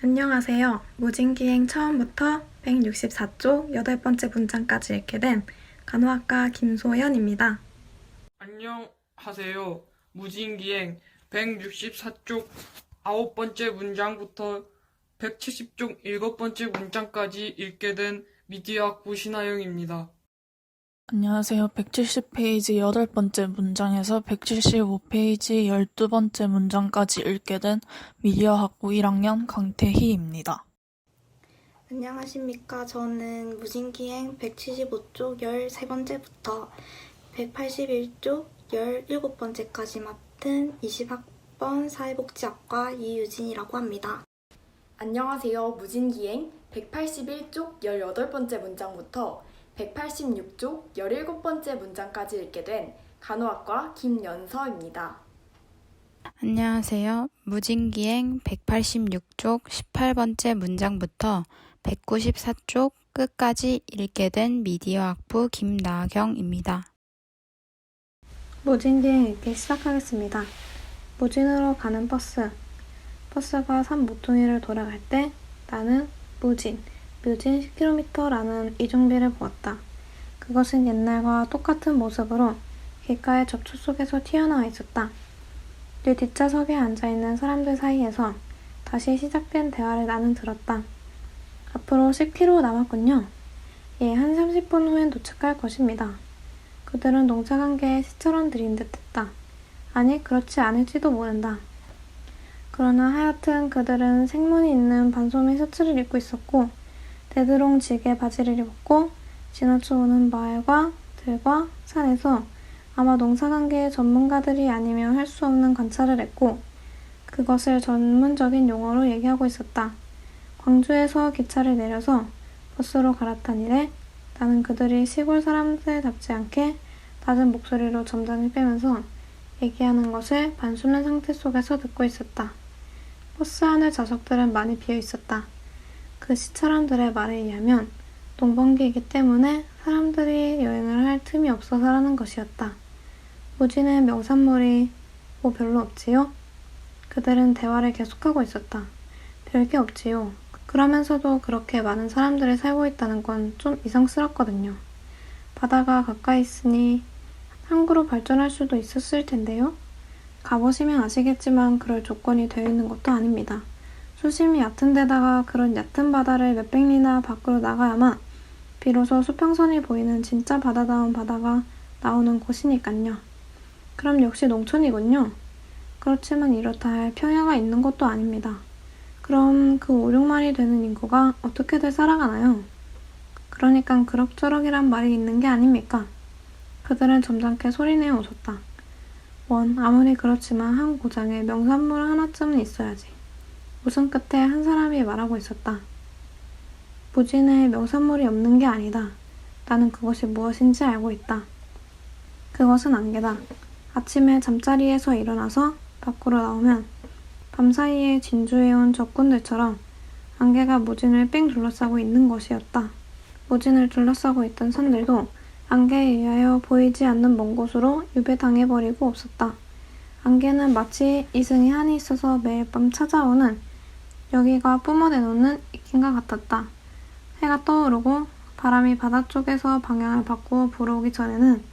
안녕하세요. 무진기행 처음부터 164쪽 8번째 문장까지 읽게 된 간호학과 김소연입니다. 안녕하세요. 무진기행 164쪽 9번째 문장부터 170쪽 7번째 문장까지 읽게 된 미디어학부 신하영입니다. 안녕하세요. 170페이지 8번째 문장에서 175페이지 12번째 문장까지 읽게 된 미디어학부 1학년 강태희입니다. 안녕하십니까. 저는 무진기행 175쪽 13번째부터 181쪽 17번째까지 맡은 20학번 사회복지학과 이유진이라고 합니다. 안녕하세요. 무진기행 181쪽 18번째 문장부터 186쪽 17번째 문장까지 읽게 된 간호학과 김연서입니다. 안녕하세요. 무진기행 186쪽 18번째 문장부터 194쪽 끝까지 읽게 된 미디어학부 김나경입니다. 무진기행 읽기 시작하겠습니다. 무진으로 가는 버스. 버스가 산 모퉁이를 돌아갈 때 나는 뮤진 10km라는 이중비를 보았다. 그것은 옛날과 똑같은 모습으로 길가의 접초 속에서 튀어나와 있었다. 내 뒷좌석에 앉아있는 사람들 사이에서 다시 시작된 대화를 나는 들었다. 앞으로 10km 남았군요. 예, 한 30분 후엔 도착할 것입니다. 그들은 농사관계에 시처럼 들인 듯 했다. 아니, 그렇지 않을지도 모른다. 그러나 하여튼 그들은 생문이 있는 반소매 셔츠를 입고 있었고 대드롱 질게 바지를 입었고 지나쳐 오는 마을과 들과 산에서 아마 농사관계의 전문가들이 아니면 할 수 없는 관찰을 했고 그것을 전문적인 용어로 얘기하고 있었다. 광주에서 기차를 내려서 버스로 갈아탄 이래 나는 그들이 시골 사람들답지 않게 낮은 목소리로 점잖이 빼면서 얘기하는 것을 반수면 상태 속에서 듣고 있었다. 버스 안의 좌석들은 많이 비어 있었다. 그 시사람들의 말에 의하면 농번기이기 때문에 사람들이 여행을 할 틈이 없어서라는 것이었다. 무진의 명산물이 뭐 별로 없지요? 그들은 대화를 계속하고 있었다. 별게 없지요. 그러면서도 그렇게 많은 사람들이 살고 있다는 건 좀 이상스럽거든요. 바다가 가까이 있으니 항구로 발전할 수도 있었을 텐데요. 가보시면 아시겠지만 그럴 조건이 되어 있는 것도 아닙니다. 수심이 얕은 데다가 그런 얕은 바다를 몇백 리나 밖으로 나가야만 비로소 수평선이 보이는 진짜 바다다운 바다가 나오는 곳이니깐요. 그럼 역시 농촌이군요. 그렇지만 이렇다 할 평야가 있는 것도 아닙니다. 그럼 그 5, 6만이 되는 인구가 어떻게들 살아가나요? 그러니깐 그럭저럭이란 말이 있는 게 아닙니까? 그들은 점잖게 소리내어 웃었다. 원, 아무리 그렇지만 한 고장에 명산물 하나쯤은 있어야지. 웃음 끝에 한 사람이 말하고 있었다. 무진에 명산물이 없는 게 아니다. 나는 그것이 무엇인지 알고 있다. 그것은 안개다. 아침에 잠자리에서 일어나서 밖으로 나오면 밤사이에 진주해온 적군들처럼 안개가 무진을 뺑 둘러싸고 있는 것이었다. 무진을 둘러싸고 있던 산들도 안개에 의하여 보이지 않는 먼 곳으로 유배당해버리고 없었다. 안개는 마치 이승에 한이 있어서 매일 밤 찾아오는 여기가 뿜어내놓는 입김과 같았다. 해가 떠오르고 바람이 바다 쪽에서 방향을 바꾸어 불어오기 전에는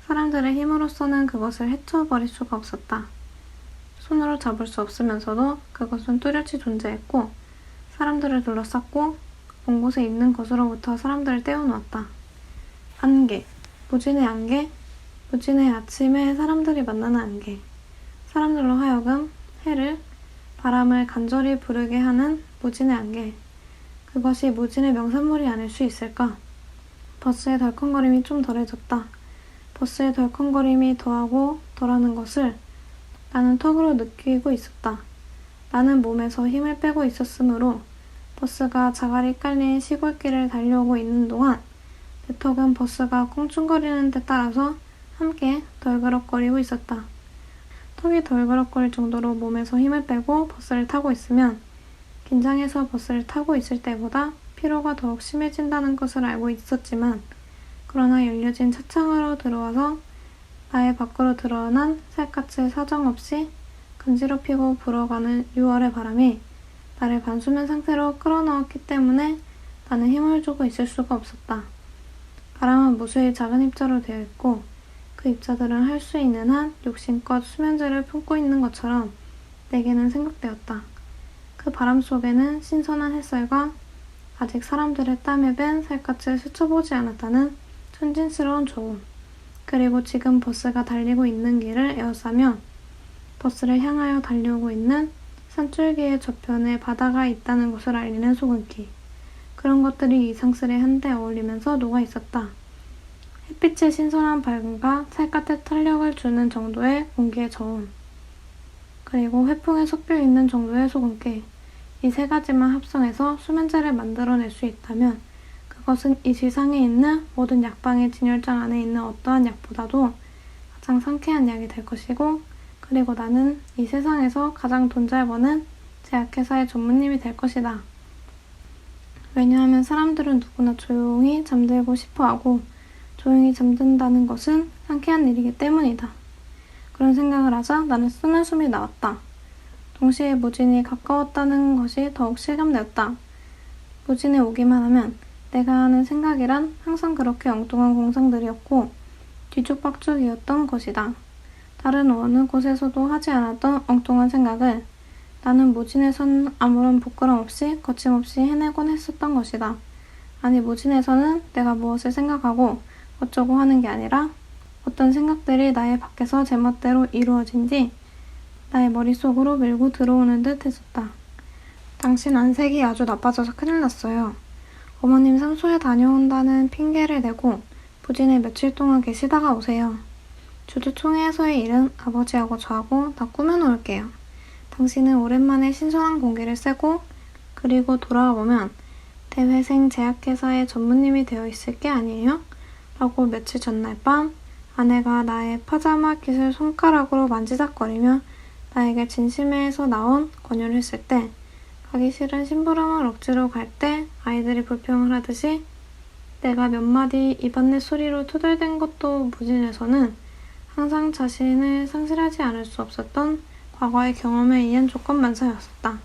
사람들의 힘으로서는 그것을 헤쳐버릴 수가 없었다. 손으로 잡을 수 없으면서도 그것은 뚜렷이 존재했고 사람들을 둘러쌌고 먼 곳에 있는 것으로부터 사람들을 떼어놓았다. 안개, 무진의 안개, 무진의 아침에 사람들이 만나는 안개. 사람들로 하여금 해를, 바람을 간절히 부르게 하는 무진의 안개. 그것이 무진의 명산물이 아닐 수 있을까? 버스의 덜컹거림이 좀 덜해졌다. 버스의 덜컹거림이 더하고 덜하는 것을 나는 턱으로 느끼고 있었다. 나는 몸에서 힘을 빼고 있었으므로 버스가 자갈이 깔린 시골길을 달려오고 있는 동안 내 턱은 버스가 꽁충거리는 데 따라서 함께 덜그럭거리고 있었다. 턱이 덜그럭거릴 정도로 몸에서 힘을 빼고 버스를 타고 있으면 긴장해서 버스를 타고 있을 때보다 피로가 더욱 심해진다는 것을 알고 있었지만 그러나 열려진 차창으로 들어와서 나의 밖으로 드러난 살갗을 사정없이 간지럽히고 불어가는 6월의 바람이 나를 반수면 상태로 끌어넣었기 때문에 나는 힘을 주고 있을 수가 없었다. 바람은 무수히 작은 입자로 되어 있고 그 입자들은 할 수 있는 한 욕심껏 수면제를 품고 있는 것처럼 내게는 생각되었다. 그 바람 속에는 신선한 햇살과 아직 사람들의 땀에 밴 살갗을 스쳐보지 않았다는 천진스러운 좋음, 그리고 지금 버스가 달리고 있는 길을 에워싸며 버스를 향하여 달려오고 있는 산줄기의 저편에 바다가 있다는 것을 알리는 소금기, 그런 것들이 이상스레 한데 어울리면서 녹아 있었다. 햇빛의 신선한 밝음과 살갗에 탄력을 주는 정도의 공기의 저음, 그리고 회풍에 섞여 있는 정도의 소금기, 이 세 가지만 합성해서 수면제를 만들어낼 수 있다면 그것은 이 지상에 있는 모든 약방의 진열장 안에 있는 어떠한 약보다도 가장 상쾌한 약이 될 것이고, 그리고 나는 이 세상에서 가장 돈 잘 버는 제약회사의 전무님이 될 것이다. 왜냐하면 사람들은 누구나 조용히 잠들고 싶어하고 조용히 잠든다는 것은 상쾌한 일이기 때문이다. 그런 생각을 하자 나는 쓰는 숨이 나왔다. 동시에 무진이 가까웠다는 것이 더욱 실감되었다. 무진에 오기만 하면 내가 하는 생각이란 항상 그렇게 엉뚱한 공상들이었고 뒤죽박죽이었던 것이다. 다른 어느 곳에서도 하지 않았던 엉뚱한 생각을 나는 무진에서는 아무런 부끄럼 없이 거침없이 해내곤 했었던 것이다. 아니, 무진에서는 내가 무엇을 생각하고 어쩌고 하는 게 아니라 어떤 생각들이 나의 밖에서 제멋대로 이루어진 뒤 나의 머릿속으로 밀고 들어오는 듯 했었다. 당신 안색이 아주 나빠져서 큰일 났어요. 어머님 산소에 다녀온다는 핑계를 대고 부진에 며칠 동안 계시다가 오세요. 주주총회에서의 일은 아버지하고 저하고 다 꾸며놓을게요. 당신은 오랜만에 신선한 공기를 쐬고 그리고 돌아와 보면 대회생 제약회사의 전무님이 되어 있을 게 아니에요? 라고 며칠 전날 밤 아내가 나의 파자마 깃을 손가락으로 만지작거리며 나에게 진심에서 나온 권유를 했을 때, 가기 싫은 심부름을 억지로 갈 때 아이들이 불평을 하듯이 내가 몇 마디 입안내 소리로 투덜댄 것도 무진에서는 항상 자신을 상실하지 않을 수 없었던 과거의 경험에 의한 조건만사였었다.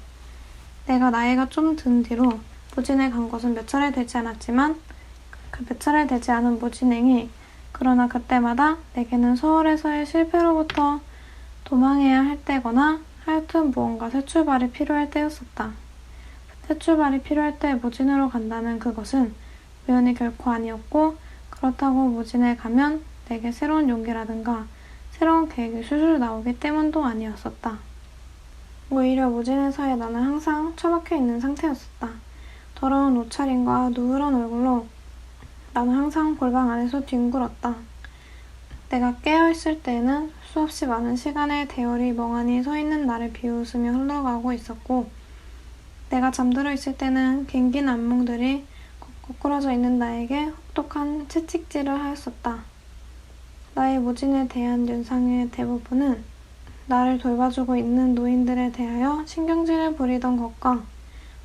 내가 나이가 좀 든 뒤로 무진에 간 것은 몇 차례 되지 않았지만 그 몇 차례 되지 않은 무진행이, 그러나 그때마다 내게는 서울에서의 실패로부터 도망해야 할 때거나 하여튼 무언가 새 출발이 필요할 때였었다. 새 출발이 필요할 때 무진으로 간다는 그것은 우연이 결코 아니었고, 그렇다고 무진에 가면 내게 새로운 용기라든가 새로운 계획이 술술 나오기 때문도 아니었었다. 오히려 무진에서의 나는 항상 처박혀 있는 상태였었다. 더러운 옷차림과 누런 얼굴로 나는 항상 골방 안에서 뒹굴었다. 내가 깨어있을 때에는 수없이 많은 시간의 대열이 멍하니 서 있는 나를 비웃으며 흘러가고 있었고, 내가 잠들어 있을 때는 긴긴 안목들이 거꾸러져 있는 나에게 혹독한 채찍질을 하였었다. 나의 무진에 대한 연상의 대부분은 나를 돌봐주고 있는 노인들에 대하여 신경질을 부리던 것과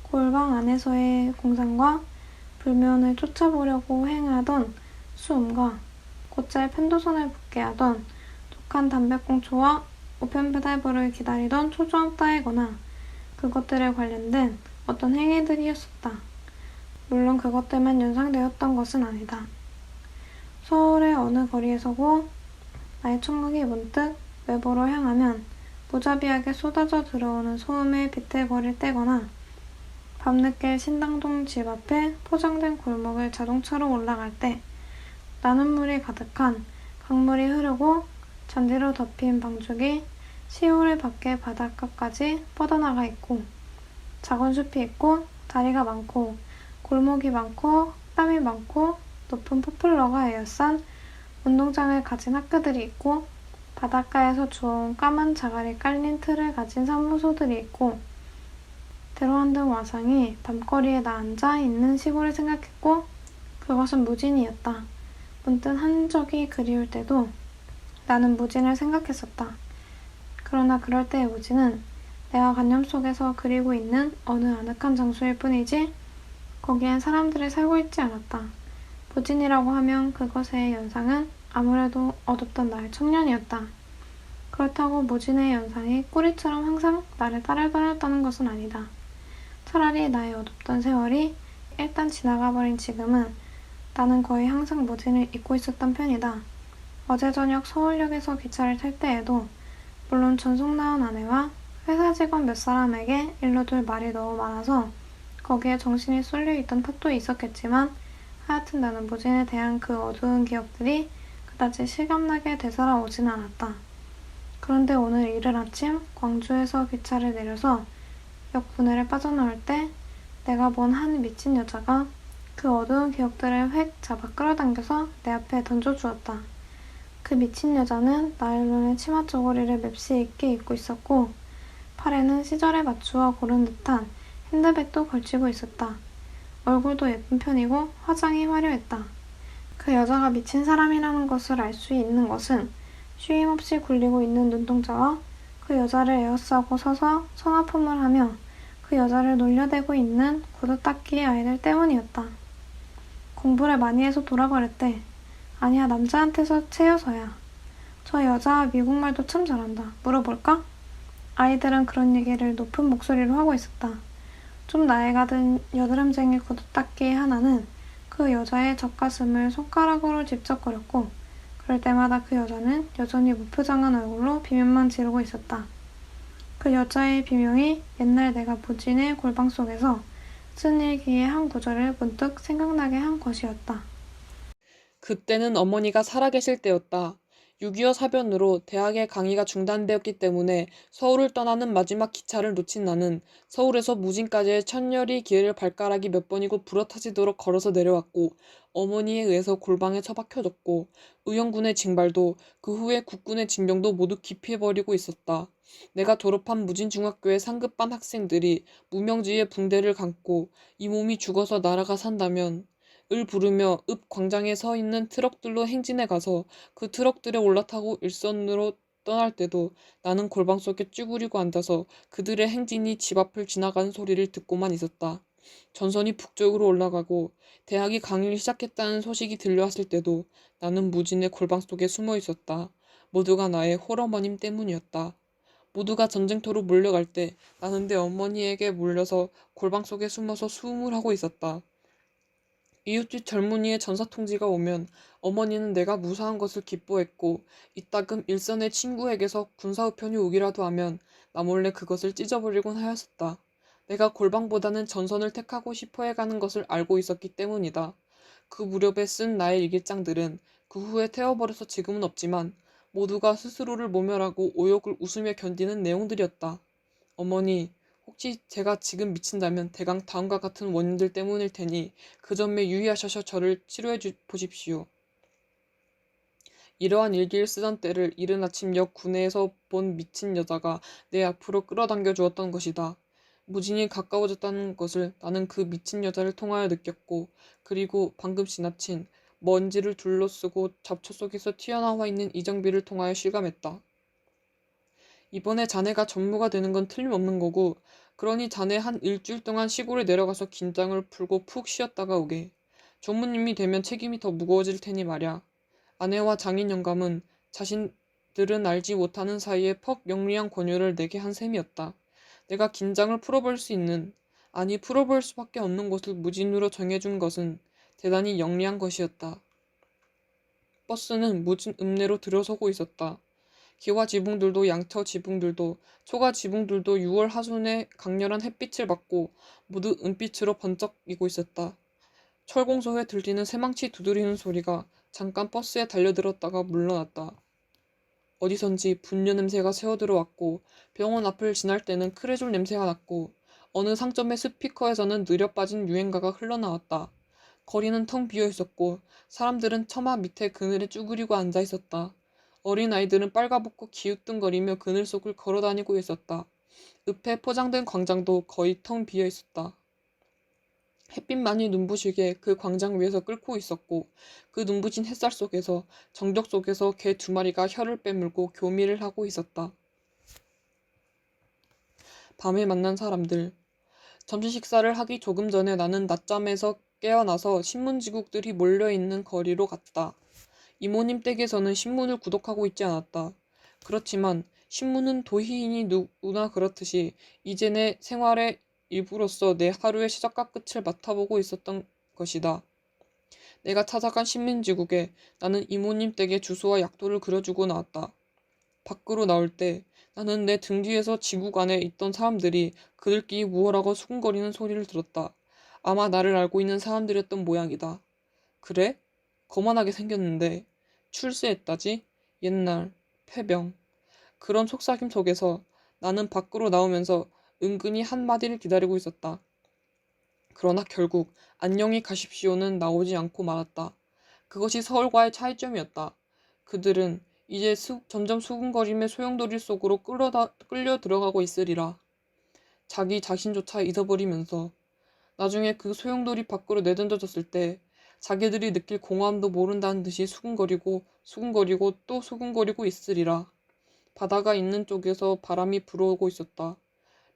골방 안에서의 공상과 불면을 쫓아보려고 행하던 수음과 곧잘 편도선을 붓게 하던 독한 담배꽁초와 우편배달부를 기다리던 초조함 따위거나 그것들에 관련된 어떤 행위들이었었다. 물론 그것들만 연상되었던 것은 아니다. 서울의 어느 거리에서고 나의 청각이 문득 외부로 향하면 무자비하게 쏟아져 들어오는 소음에 비틀거릴 때거나 밤늦게 신당동 집 앞에 포장된 골목을 자동차로 올라갈 때 나는 물이 가득한 강물이 흐르고 잔디로 덮인 방죽이 시오를 밖에 바닷가까지 뻗어나가 있고 작은 숲이 있고 다리가 많고 골목이 많고 땀이 많고 높은 포플러가 에어싼 운동장을 가진 학교들이 있고 바닷가에서 주워온 까만 자갈이 깔린 틀을 가진 사무소들이 있고 대로 한 등 와상이 밤거리에 나 앉아 있는 시골을 생각했고 그것은 무진이었다. 문득 한 적이 그리울 때도 나는 무진을 생각했었다. 그러나 그럴 때의 무진은 내가 관념 속에서 그리고 있는 어느 아늑한 장소일 뿐이지 거기엔 사람들이 살고 있지 않았다. 무진이라고 하면 그것의 연상은 아무래도 어둡던 나의 청년이었다. 그렇다고 무진의 연상이 꾸리처럼 항상 나를 따라다녔다는 것은 아니다. 차라리 나의 어둡던 세월이 일단 지나가버린 지금은 나는 거의 항상 무진을 잊고 있었던 편이다. 어제 저녁 서울역에서 기차를 탈 때에도 물론 전속 나온 아내와 회사 직원 몇 사람에게 일러둘 말이 너무 많아서 거기에 정신이 쏠려 있던 탓도 있었겠지만 하여튼 나는 무진에 대한 그 어두운 기억들이 그다지 실감나게 되살아오지는 않았다. 그런데 오늘 이른 아침 광주에서 기차를 내려서 역 분해를 빠져나올 때 내가 본 한 미친 여자가 그 어두운 기억들을 획 잡아 끌어당겨서 내 앞에 던져주었다. 그 미친 여자는 나일론의 치마 저고리를 맵시 있게 입고 있었고 팔에는 시절에 맞추어 고른 듯한 핸드백도 걸치고 있었다. 얼굴도 예쁜 편이고 화장이 화려했다. 그 여자가 미친 사람이라는 것을 알 수 있는 것은 쉼없이 굴리고 있는 눈동자와 그 여자를 에워싸고 서서 성화품을 하며 그 여자를 놀려대고 있는 구두닦이 아이들 때문이었다. 공부를 많이 해서 돌아버렸대. 아니야, 남자한테서 채여서야. 저 여자 미국말도 참 잘한다. 물어볼까? 아이들은 그런 얘기를 높은 목소리로 하고 있었다. 좀 나이가 든 여드름쟁이 구두닦이 하나는 그 여자의 젖가슴을 손가락으로 집적거렸고 그럴 때마다 그 여자는 여전히 무표정한 얼굴로 비명만 지르고 있었다. 그 여자의 비명이 옛날 내가 무진의 골방 속에서 쓴 일기의 한 구절을 문득 생각나게 한 것이었다. 그때는 어머니가 살아계실 때였다. 6.25 사변으로 대학의 강의가 중단되었기 때문에 서울을 떠나는 마지막 기차를 놓친 나는 서울에서 무진까지의 천여리 길을 발가락이 몇 번이고 부러터지도록 걸어서 내려왔고 어머니에 의해서 골방에 처박혀졌고 의용군의 징발도 그 후에 국군의 징병도 모두 기피해버리고 있었다. 내가 졸업한 무진중학교의 상급반 학생들이 무명지에 붕대를 감고 이 몸이 죽어서 나라가 산다면 을 부르며 읍 광장에 서 있는 트럭들로 행진해 가서 그 트럭들에 올라타고 일선으로 떠날 때도 나는 골방 속에 쭈그리고 앉아서 그들의 행진이 집 앞을 지나가는 소리를 듣고만 있었다. 전선이 북쪽으로 올라가고 대학이 강의를 시작했다는 소식이 들려왔을 때도 나는 무진의 골방 속에 숨어 있었다. 모두가 나의 홀어머님 때문이었다. 모두가 전쟁터로 몰려갈 때 나는 내 어머니에게 몰려서 골방 속에 숨어서 수음을 하고 있었다. 이웃집 젊은이의 전사통지가 오면 어머니는 내가 무사한 것을 기뻐했고 이따금 일선의 친구에게서 군사우편이 오기라도 하면 나 몰래 그것을 찢어버리곤 하였었다. 내가 골방보다는 전선을 택하고 싶어 해가는 것을 알고 있었기 때문이다. 그 무렵에 쓴 나의 일기장들은 그 후에 태워버려서 지금은 없지만 모두가 스스로를 모멸하고 오욕을 웃으며 견디는 내용들이었다. 어머니, 혹시 제가 지금 미친다면 대강 다음과 같은 원인들 때문일 테니 그 점에 유의하셔서 저를 치료해 보십시오. 이러한 일기를 쓰던 때를 이른 아침 역 구내에서 본 미친 여자가 내 앞으로 끌어당겨 주었던 것이다. 무진이 가까워졌다는 것을 나는 그 미친 여자를 통하여 느꼈고 그리고 방금 지나친 먼지를 둘러쓰고 잡초 속에서 튀어나와 있는 이정비를 통하여 실감했다. 이번에 자네가 전무가 되는 건 틀림없는 거고 그러니 자네 한 일주일 동안 시골에 내려가서 긴장을 풀고 푹 쉬었다가 오게. 전무님이 되면 책임이 더 무거워질 테니 말야. 아내와 장인 영감은 자신들은 알지 못하는 사이에 퍽 영리한 권유를 내게 한 셈이었다. 내가 긴장을 풀어볼 수 있는, 아니 풀어볼 수밖에 없는 곳을 무진으로 정해준 것은 대단히 영리한 것이었다. 버스는 무진 읍내로 들어서고 있었다. 기와 지붕들도 양처 지붕들도 초가 지붕들도 6월 하순의 강렬한 햇빛을 받고 모두 은빛으로 번쩍이고 있었다. 철공소에 들리는 새망치 두드리는 소리가 잠깐 버스에 달려들었다가 물러났다. 어디선지 분뇨 냄새가 새어들어왔고 병원 앞을 지날 때는 크레졸 냄새가 났고 어느 상점의 스피커에서는 느려 빠진 유행가가 흘러나왔다. 거리는 텅 비어있었고 사람들은 처마 밑에 그늘에 쭈그리고 앉아있었다. 어린아이들은 빨가벗고 기웃등거리며 그늘 속을 걸어다니고 있었다. 읍에 포장된 광장도 거의 텅 비어있었다. 햇빛만이 눈부시게 그 광장 위에서 끓고 있었고 그 눈부신 햇살 속에서 정적 속에서 개 2마리가 혀를 빼물고 교미를 하고 있었다. 밤에 만난 사람들. 점심 식사를 하기 조금 전에 나는 낮잠에서 깨어나서 신문지국들이 몰려있는 거리로 갔다. 이모님 댁에서는 신문을 구독하고 있지 않았다. 그렇지만 신문은 도희인이 누구나 그렇듯이 이제 내 생활의 일부로써 내 하루의 시작과 끝을 맡아보고 있었던 것이다. 내가 찾아간 신민지국에 나는 이모님 댁의 주소와 약도를 그려주고 나왔다. 밖으로 나올 때 나는 내 등 뒤에서 지국 안에 있던 사람들이 그들끼리 무엇하고 수군거리는 소리를 들었다. 아마 나를 알고 있는 사람들이었던 모양이다. 그래? 거만하게 생겼는데 출세했다지? 옛날 폐병. 그런 속삭임 속에서 나는 밖으로 나오면서 은근히 한마디를 기다리고 있었다. 그러나 결국 안녕히 가십시오는 나오지 않고 말았다. 그것이 서울과의 차이점이었다. 그들은 이제 점점 수군거림의 소용돌이 속으로 끌려 들어가고 있으리라. 자기 자신조차 잊어버리면서 나중에 그 소용돌이 밖으로 내던져졌을 때 자기들이 느낄 공허함도 모른다는 듯이 수군거리고 또 수군거리고 있으리라. 바다가 있는 쪽에서 바람이 불어오고 있었다.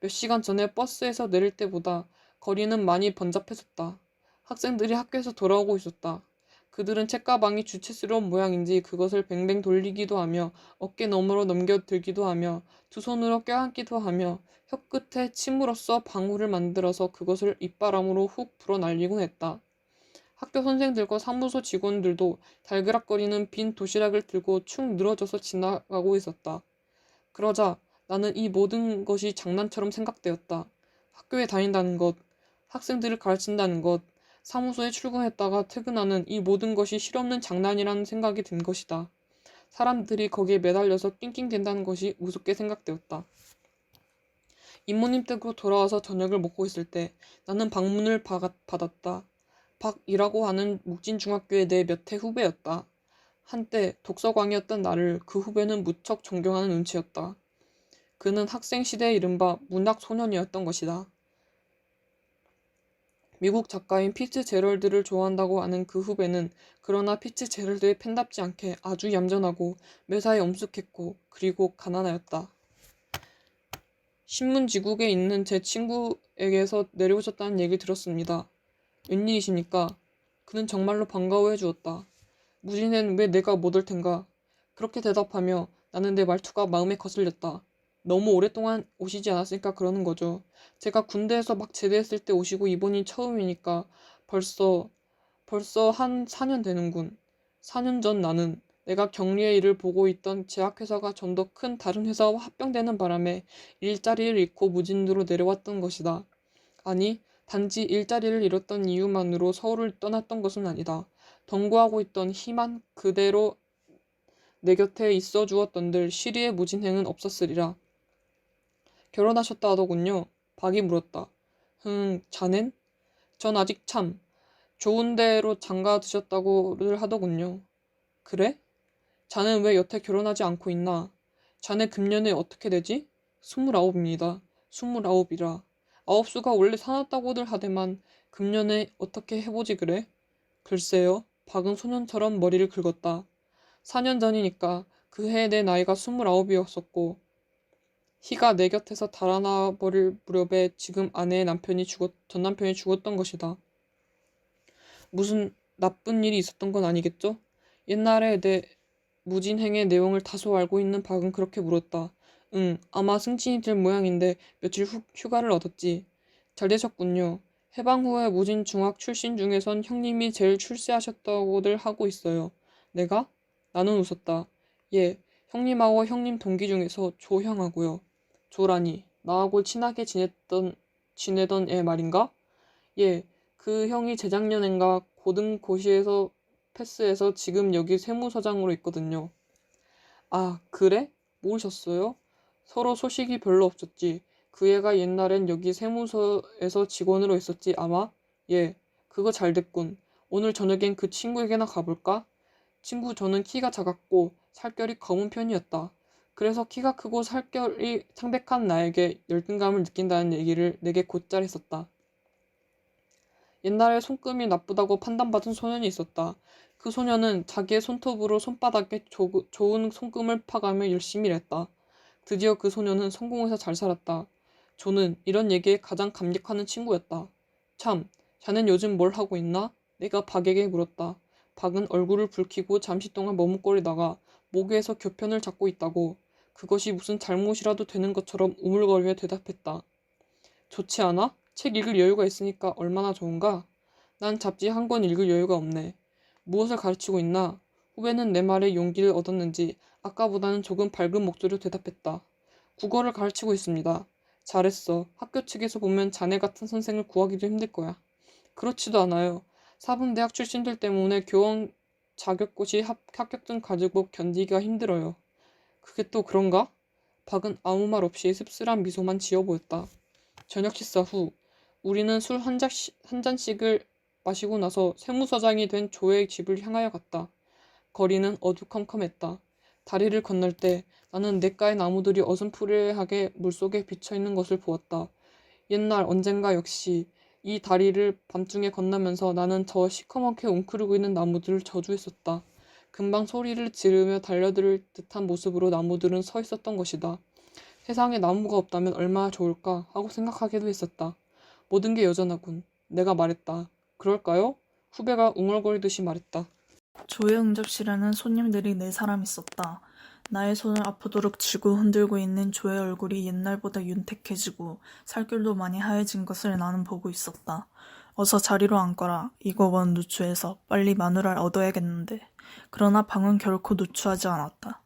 몇 시간 전에 버스에서 내릴 때보다 거리는 많이 번잡해졌다. 학생들이 학교에서 돌아오고 있었다. 그들은 책가방이 주책스러운 모양인지 그것을 뱅뱅 돌리기도 하며 어깨 너머로 넘겨들기도 하며 두 손으로 껴안기도 하며 혀끝에 침으로써 방울을 만들어서 그것을 입바람으로 훅 불어 날리곤 했다. 학교 선생들과 사무소 직원들도 달그락거리는 빈 도시락을 들고 축 늘어져서 지나가고 있었다. 그러자 나는 이 모든 것이 장난처럼 생각되었다. 학교에 다닌다는 것, 학생들을 가르친다는 것, 사무소에 출근했다가 퇴근하는 이 모든 것이 실없는 장난이라는 생각이 든 것이다. 사람들이 거기에 매달려서 낑낑댄다는 것이 우습게 생각되었다. 이모님 댁으로 돌아와서 저녁을 먹고 있을 때 나는 방문을 받았다. 박이라고 하는 묵진중학교의 내 몇 해 후배였다. 한때 독서광이었던 나를 그 후배는 무척 존경하는 눈치였다. 그는 학생 시대의 이른바 문학 소년이었던 것이다. 미국 작가인 피츠제럴드를 좋아한다고 하는 그 후배는 그러나 피츠제럴드의 팬답지 않게 아주 얌전하고 매사에 엄숙했고 그리고 가난하였다. 신문지국에 있는 제 친구에게서 내려오셨다는 얘기 들었습니다. 웬일이십니까? 그는 정말로 반가워해 주었다. 무진은 왜 내가 못 올 텐가? 그렇게 대답하며 나는 내 말투가 마음에 거슬렸다. 너무 오랫동안 오시지 않았으니까 그러는 거죠. 제가 군대에서 막 제대했을 때 오시고 이번이 처음이니까 벌써 한 4년 되는군. 4년 전 나는 내가 격리의 일을 보고 있던 제약회사가 좀 더 큰 다른 회사와 합병되는 바람에 일자리를 잃고 무진으로 내려왔던 것이다. 아니, 단지 일자리를 잃었던 이유만으로 서울을 떠났던 것은 아니다. 동거하고 있던 희만 그대로 내 곁에 있어 주었던들 시리의 무진행은 없었으리라. 결혼하셨다 하더군요. 박이 물었다. 자넨? 전 아직 참 좋은 데로 장가 드셨다고를 하더군요. 그래? 자넨 왜 여태 결혼하지 않고 있나? 자네 금년에 어떻게 되지? 29입니다. 29이라. 아홉수가 원래 사납다고들 하대만 금년에 어떻게 해보지 그래? 글쎄요. 박은 소년처럼 머리를 긁었다. 4년 전이니까 그 해에 내 나이가 29이었었고 희가 내 곁에서 달아나 버릴 무렵에 지금 아내의 전 남편이 죽었던 것이다. 무슨 나쁜 일이 있었던 건 아니겠죠? 옛날에 내 무진행의 내용을 다소 알고 있는 박은 그렇게 물었다. 아마 승진이 될 모양인데 며칠 후 휴가를 얻었지. 잘 되셨군요. 해방 후에 무진중학 출신 중에선 형님이 제일 출세하셨다고들 하고 있어요. 내가? 나는 웃었다. 예, 형님하고 형님 동기 중에서 조형하고요. 조라니, 나하고 친하게 지내던 애 말인가? 예, 그 형이 재작년엔가 고등고시에서 패스해서 지금 여기 세무서장으로 있거든요. 아, 그래? 모르셨어요? 서로 소식이 별로 없었지. 그 애가 옛날엔 여기 세무서에서 직원으로 있었지 아마? 예, 그거 잘 됐군. 오늘 저녁엔 그 친구에게나 가볼까? 친구 저는 키가 작았고 살결이 검은 편이었다. 그래서 키가 크고 살결이 창백한 나에게 열등감을 느낀다는 얘기를 내게 곧잘 했었다. 옛날에 손금이 나쁘다고 판단받은 소년이 있었다. 그 소년은 자기의 손톱으로 손바닥에 좋은 손금을 파가며 열심히 일했다. 드디어 그 소년은 성공해서 잘 살았다. 조는 이런 얘기에 가장 감격하는 친구였다. 참, 자넨 요즘 뭘 하고 있나? 내가 박에게 물었다. 박은 얼굴을 붉히고 잠시 동안 머뭇거리다가 목에서 교편을 잡고 있다고 그것이 무슨 잘못이라도 되는 것처럼 우물거리며 대답했다. 좋지 않아? 책 읽을 여유가 있으니까 얼마나 좋은가? 난 잡지 한 권 읽을 여유가 없네. 무엇을 가르치고 있나? 후배는 내 말에 용기를 얻었는지 아까보다는 조금 밝은 목소리로 대답했다. 국어를 가르치고 있습니다. 잘했어. 학교 측에서 보면 자네 같은 선생을 구하기도 힘들 거야. 그렇지도 않아요. 사범대학 출신들 때문에 교원 자격고시 합격증 가지고 견디기가 힘들어요. 그게 또 그런가? 박은 아무 말 없이 씁쓸한 미소만 지어 보였다. 저녁 식사 후 우리는 술 한 잔씩을 마시고 나서 세무서장이 된 조의 집을 향하여 갔다. 거리는 어두컴컴했다. 다리를 건널 때 나는 냇가의 나무들이 어슴푸레하게 물속에 비쳐있는 것을 보았다. 옛날 언젠가 역시 이 다리를 밤중에 건너면서 나는 저 시커멓게 웅크리고 있는 나무들을 저주했었다. 금방 소리를 지르며 달려들 듯한 모습으로 나무들은 서 있었던 것이다. 세상에 나무가 없다면 얼마나 좋을까 하고 생각하기도 했었다. 모든 게 여전하군. 내가 말했다. 그럴까요? 후배가 웅얼거리듯이 말했다. 조의 응접실에는 손님들이 4사람 있었다. 나의 손을 아프도록 쥐고 흔들고 있는 조의 얼굴이 옛날보다 윤택해지고 살결도 많이 하얘진 것을 나는 보고 있었다. 어서 자리로 앉거라. 이거 원 누추해서 빨리 마누라를 얻어야겠는데. 그러나 방은 결코 누추하지 않았다.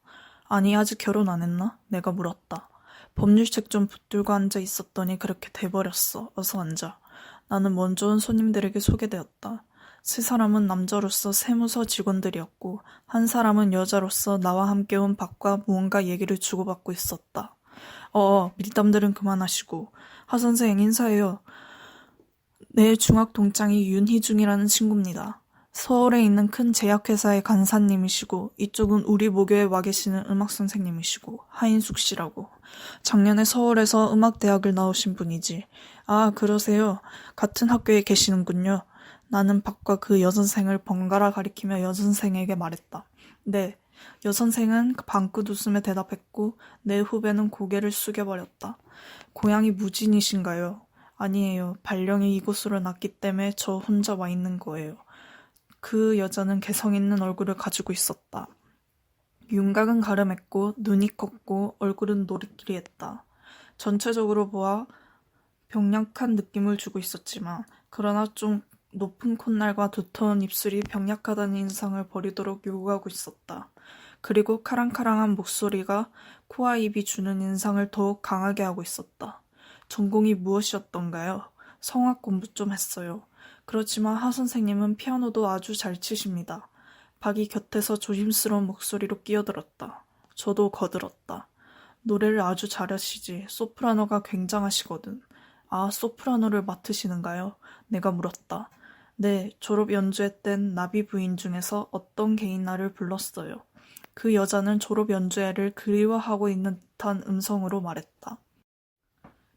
아니 아직 결혼 안 했나? 내가 물었다. 법률책 좀 붙들고 앉아 있었더니 그렇게 돼버렸어. 어서 앉아. 나는 먼저 온 손님들에게 소개되었다. 3사람은 남자로서 세무서 직원들이었고 한 사람은 여자로서 나와 함께 온 박과 무언가 얘기를 주고받고 있었다. 밀담들은 그만하시고 하 선생 인사해요. 내 중학 동창이 윤희중이라는 친구입니다. 서울에 있는 큰 제약회사의 간사님이시고 이쪽은 우리 모교에 와 계시는 음악 선생님이시고 하인숙 씨라고. 작년에 서울에서 음악대학을 나오신 분이지. 아 그러세요. 같은 학교에 계시는군요. 나는 박과 그 여선생을 번갈아 가리키며 여선생에게 말했다. 네. 여선생은 방긋 웃으며 대답했고 내 후배는 고개를 숙여버렸다. 고향이 무진이신가요? 아니에요. 발령이 이곳으로 났기 때문에 저 혼자 와 있는 거예요. 그 여자는 개성 있는 얼굴을 가지고 있었다. 윤곽은 가름했고 눈이 컸고 얼굴은 노리끼리했다. 전체적으로 보아 병약한 느낌을 주고 있었지만 그러나 좀 높은 콧날과 두터운 입술이 병약하다는 인상을 버리도록 요구하고 있었다. 그리고 카랑카랑한 목소리가 코와 입이 주는 인상을 더욱 강하게 하고 있었다. 전공이 무엇이었던가요? 성악 공부 좀 했어요. 그렇지만 하 선생님은 피아노도 아주 잘 치십니다. 박이 곁에서 조심스러운 목소리로 끼어들었다. 저도 거들었다. 노래를 아주 잘하시지. 소프라노가 굉장하시거든. 아, 소프라노를 맡으시는가요? 내가 물었다. 네, 졸업 연주회 땐 나비 부인 중에서 어떤 개인나를 불렀어요. 그 여자는 졸업 연주회를 그리워하고 있는 듯한 음성으로 말했다.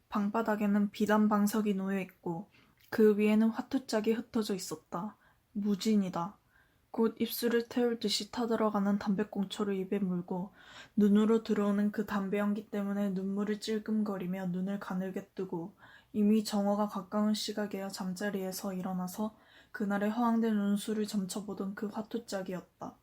방바닥에는 비단 방석이 놓여있고 그 위에는 화투짝이 흩어져 있었다. 무진이다. 곧 입술을 태울 듯이 타들어가는 담배꽁초를 입에 물고 눈으로 들어오는 그 담배 연기 때문에 눈물을 찔끔거리며 눈을 가늘게 뜨고 이미 정오가 가까운 시각에야 잠자리에서 일어나서 그날의 허황된 운수를 점쳐보던 그 화투짝이었다.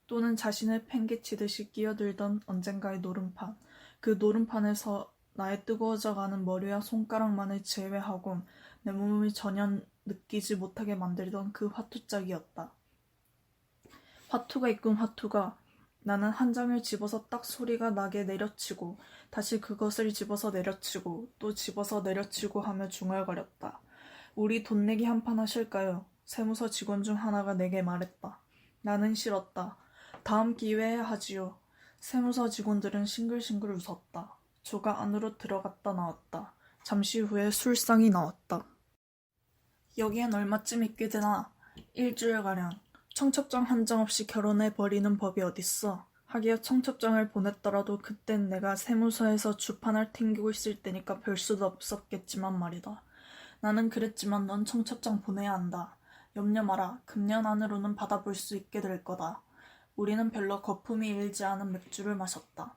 또는 자신을 팽개치듯이 끼어들던 언젠가의 노름판, 그 노름판에서 나의 뜨거워져가는 머리와 손가락만을 제외하곤 내 몸을 전혀 느끼지 못하게 만들던 그 화투짝이었다. 화투가 있군 화투가. 나는 한 장을 집어서 딱 소리가 나게 내려치고 다시 그것을 집어서 내려치고 또 집어서 내려치고 하며 중얼거렸다. 우리 돈 내기 한판 하실까요? 세무서 직원 중 하나가 내게 말했다. 나는 싫었다. 다음 기회에 하지요. 세무서 직원들은 싱글싱글 웃었다. 조가 안으로 들어갔다 나왔다. 잠시 후에 술상이 나왔다. 여기엔 얼마쯤 있게 되나? 일주일가량. 청첩장 한 장 없이 결혼해버리는 법이 어딨어. 하기야 청첩장을 보냈더라도 그땐 내가 세무서에서 주판을 튕기고 있을 때니까 별 수도 없었겠지만 말이다. 나는 그랬지만 넌 청첩장 보내야 한다. 염려 마라. 금년 안으로는 받아볼 수 있게 될 거다. 우리는 별로 거품이 일지 않은 맥주를 마셨다.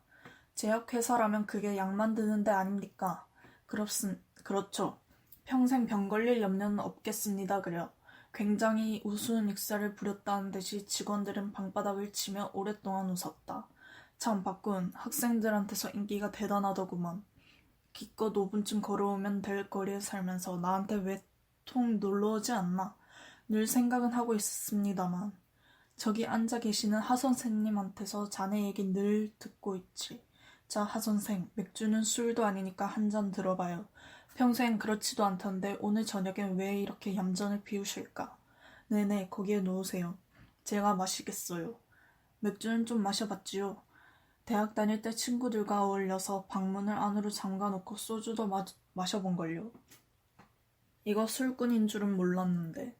제약회사라면 그게 약 만드는 데 아닙니까? 그렇죠. 평생 병 걸릴 염려는 없겠습니다. 그려. 굉장히 우스운 익사를 부렸다는 듯이 직원들은 방바닥을 치며 오랫동안 웃었다. 참 박군, 학생들한테서 인기가 대단하더구먼. 기껏 5분쯤 걸어오면 될 거리에 살면서 나한테 왜 통 놀러오지 않나? 늘 생각은 하고 있습니다만 저기 앉아 계시는 하 선생님한테서 자네 얘기 늘 듣고 있지. 자, 하 선생, 맥주는 술도 아니니까 한 잔 들어봐요. 평소엔 그렇지도 않던데 오늘 저녁엔 왜 이렇게 얌전을 피우실까? 네네, 거기에 놓으세요. 제가 마시겠어요. 맥주는 좀 마셔봤지요. 대학 다닐 때 친구들과 어울려서 방문을 안으로 잠가놓고 소주도 마셔본걸요. 이거 술꾼인 줄은 몰랐는데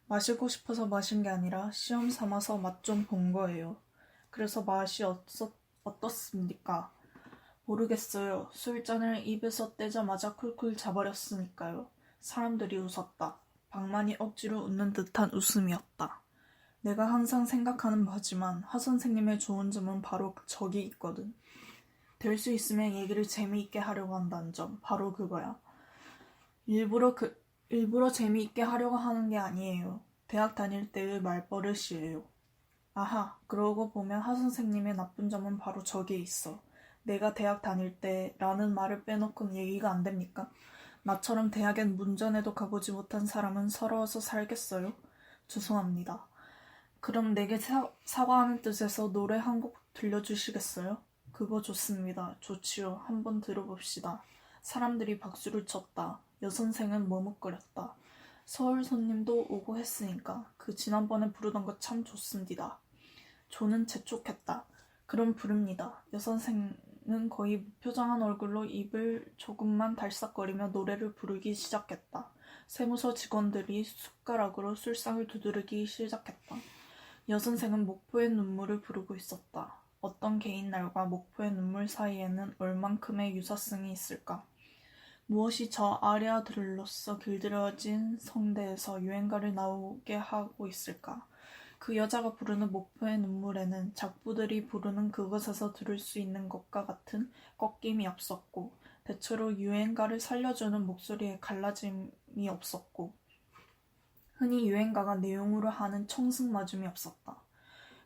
마시고 싶어서 마신 게 아니라 시험 삼아서 맛 좀 본 거예요. 그래서 맛이 어떻습니까? 모르겠어요. 술잔을 입에서 떼자마자 쿨쿨 자버렸으니까요. 사람들이 웃었다. 박만이 억지로 웃는 듯한 웃음이었다. 내가 항상 생각하는 바지만 하 선생님의 좋은 점은 바로 저기 있거든. 될 수 있으면 얘기를 재미있게 하려고 한다는 점, 바로 그거야. 일부러 재미있게 하려고 하는 게 아니에요. 대학 다닐 때의 말버릇이에요. 아하, 그러고 보면 하 선생님의 나쁜 점은 바로 저기에 있어. 내가 대학 다닐 때라는 말을 빼놓고는 얘기가 안 됩니까? 나처럼 대학엔 문전에도 가보지 못한 사람은 서러워서 살겠어요? 죄송합니다. 그럼 내게 사과하는 뜻에서 노래 한 곡 들려주시겠어요? 그거 좋습니다. 좋지요. 한번 들어봅시다. 사람들이 박수를 쳤다. 여선생은 머뭇거렸다. 서울 손님도 오고 했으니까 그 지난번에 부르던 거 참 좋습니다. 조는 재촉했다. 그럼 부릅니다. 여선생은 거의 무표정한 얼굴로 입을 조금만 달싹거리며 노래를 부르기 시작했다. 세무서 직원들이 숟가락으로 술상을 두드리기 시작했다. 여선생은 목포의 눈물을 부르고 있었다. 어떤 개인날과 목포의 눈물 사이에는 얼만큼의 유사성이 있을까? 무엇이 저 아리아들로서 길들여진 성대에서 유행가를 나오게 하고 있을까? 그 여자가 부르는 목포의 눈물에는 작부들이 부르는 그것에서 들을 수 있는 것과 같은 꺾임이 없었고 대체로 유행가를 살려주는 목소리에 갈라짐이 없었고 흔히 유행가가 내용으로 하는 청승맞음이 없었다.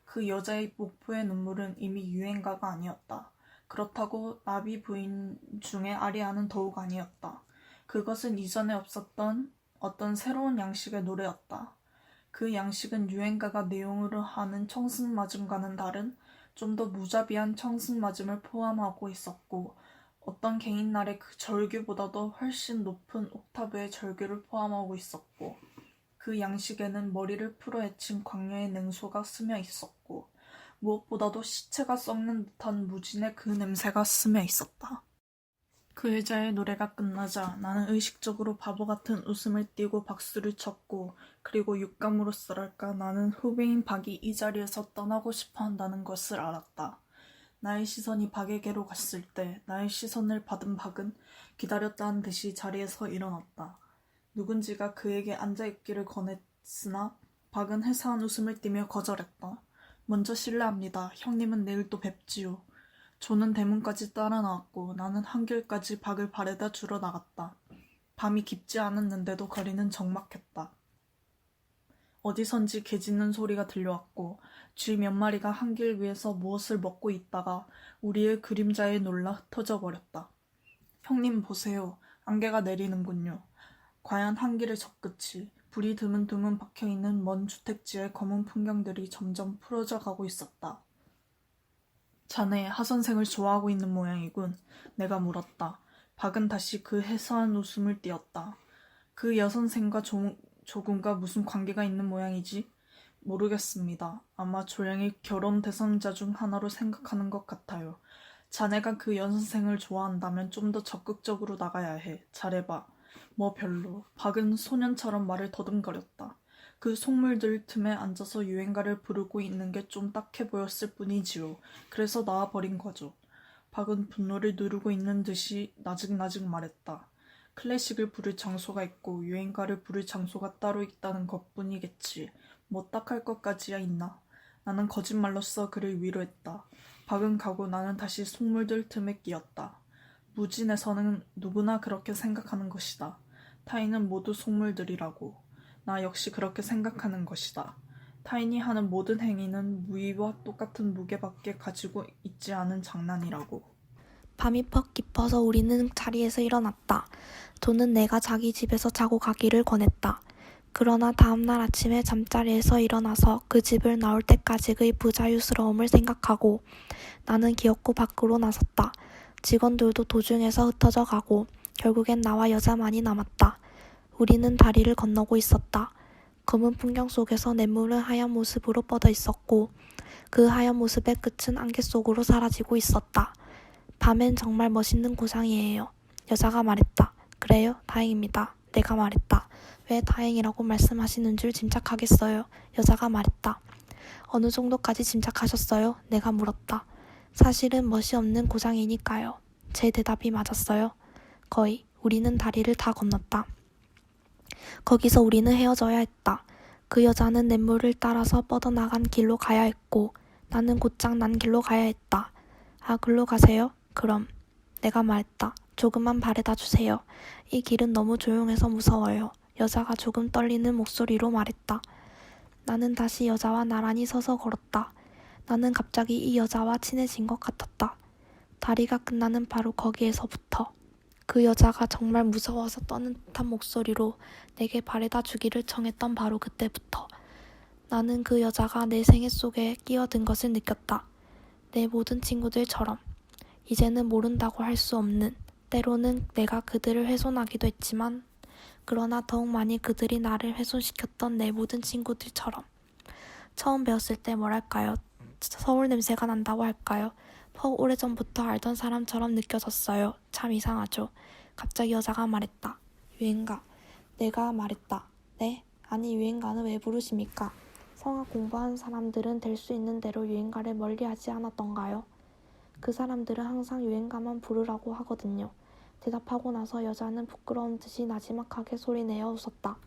그 여자의 목포의 눈물은 이미 유행가가 아니었다. 그렇다고 나비 부인 중에 아리아는 더욱 아니었다. 그것은 이전에 없었던 어떤 새로운 양식의 노래였다. 그 양식은 유행가가 내용으로 하는 청승맞음과는 다른 좀 더 무자비한 청승맞음을 포함하고 있었고 어떤 개인날의 그 절규보다도 훨씬 높은 옥타브의 절규를 포함하고 있었고 그 양식에는 머리를 풀어헤친 광야의 냉소가 스며 있었고 무엇보다도 시체가 썩는 듯한 무진의 그 냄새가 스며 있었다. 그 여자의 노래가 끝나자 나는 의식적으로 바보 같은 웃음을 띠고 박수를 쳤고 그리고 육감으로서랄까 나는 후배인 박이 이 자리에서 떠나고 싶어 한다는 것을 알았다. 나의 시선이 박에게로 갔을 때 나의 시선을 받은 박은 기다렸다는 듯이 자리에서 일어났다. 누군지가 그에게 앉아있기를 권했으나 박은 해사한 웃음을 띠며 거절했다. 먼저 실례합니다. 형님은 내일 또 뵙지요. 조는 대문까지 따라 나왔고 나는 한길까지 박을 바래다 주러 나갔다. 밤이 깊지 않았는데도 거리는 적막했다. 어디선지 개 짖는 소리가 들려왔고 쥐 몇 마리가 한길 위에서 무엇을 먹고 있다가 우리의 그림자에 놀라 흩어져 버렸다. 형님 보세요. 안개가 내리는군요. 과연 한길의 저 끝이 불이 드문드문 박혀있는 먼 주택지의 검은 풍경들이 점점 풀어져 가고 있었다. 자네 하선생을 좋아하고 있는 모양이군. 내가 물었다. 박은 다시 그 해서한 웃음을 띄었다. 그 여선생과 조군과 무슨 관계가 있는 모양이지? 모르겠습니다. 아마 조양이 결혼 대상자 중 하나로 생각하는 것 같아요. 자네가 그 여선생을 좋아한다면 좀 더 적극적으로 나가야 해. 잘해봐. 뭐 별로. 박은 소년처럼 말을 더듬거렸다. 그 속물들 틈에 앉아서 유행가를 부르고 있는 게 좀 딱해 보였을 뿐이지요. 그래서 나와버린 거죠. 박은 분노를 누르고 있는 듯이 나직나직 말했다. 클래식을 부를 장소가 있고 유행가를 부를 장소가 따로 있다는 것뿐이겠지. 뭐 딱할 것까지야 있나. 나는 거짓말로써 그를 위로했다. 박은 가고 나는 다시 속물들 틈에 끼었다. 무진에서는 누구나 그렇게 생각하는 것이다. 타인은 모두 속물들이라고. 나 역시 그렇게 생각하는 것이다. 타인이 하는 모든 행위는 무의와 똑같은 무게밖에 가지고 있지 않은 장난이라고. 밤이 퍽 깊어서 우리는 자리에서 일어났다. 조는 내가 자기 집에서 자고 가기를 권했다. 그러나 다음날 아침에 잠자리에서 일어나서 그 집을 나올 때까지의 부자유스러움을 생각하고 나는 기어코 밖으로 나섰다. 직원들도 도중에서 흩어져 가고 결국엔 나와 여자만이 남았다. 우리는 다리를 건너고 있었다. 검은 풍경 속에서 냇물은 하얀 모습으로 뻗어 있었고 그 하얀 모습의 끝은 안개 속으로 사라지고 있었다. 밤엔 정말 멋있는 고상이에요. 여자가 말했다. 그래요? 다행입니다. 내가 말했다. 왜 다행이라고 말씀하시는 줄 짐작하겠어요. 여자가 말했다. 어느 정도까지 짐작하셨어요? 내가 물었다. 사실은 멋이 없는 고상이니까요. 제 대답이 맞았어요. 거의. 우리는 다리를 다 건넜다. 거기서 우리는 헤어져야 했다. 그 여자는 냇물을 따라서 뻗어나간 길로 가야 했고 나는 곧장 난 길로 가야 했다. 아, 글로 가세요? 그럼. 내가 말했다. 조금만 바래다 주세요. 이 길은 너무 조용해서 무서워요. 여자가 조금 떨리는 목소리로 말했다. 나는 다시 여자와 나란히 서서 걸었다. 나는 갑자기 이 여자와 친해진 것 같았다. 다리가 끝나는 바로 거기에서부터. 그 여자가 정말 무서워서 떠는 듯한 목소리로 내게 바래다 주기를 청했던 바로 그때부터 나는 그 여자가 내 생애 속에 끼어든 것을 느꼈다. 내 모든 친구들처럼. 이제는 모른다고 할 수 없는, 때로는 내가 그들을 훼손하기도 했지만 그러나 더욱 많이 그들이 나를 훼손시켰던 내 모든 친구들처럼. 처음 배웠을 때 뭐랄까요? 서울 냄새가 난다고 할까요? 퍽 오래전부터 알던 사람처럼 느껴졌어요. 참 이상하죠. 갑자기 여자가 말했다. 유행가. 내가 말했다. 네? 아니 유행가는 왜 부르십니까? 성악 공부한 사람들은 될 수 있는 대로 유행가를 멀리하지 않았던가요? 그 사람들은 항상 유행가만 부르라고 하거든요. 대답하고 나서 여자는 부끄러운 듯이 나지막하게 소리내어 웃었다.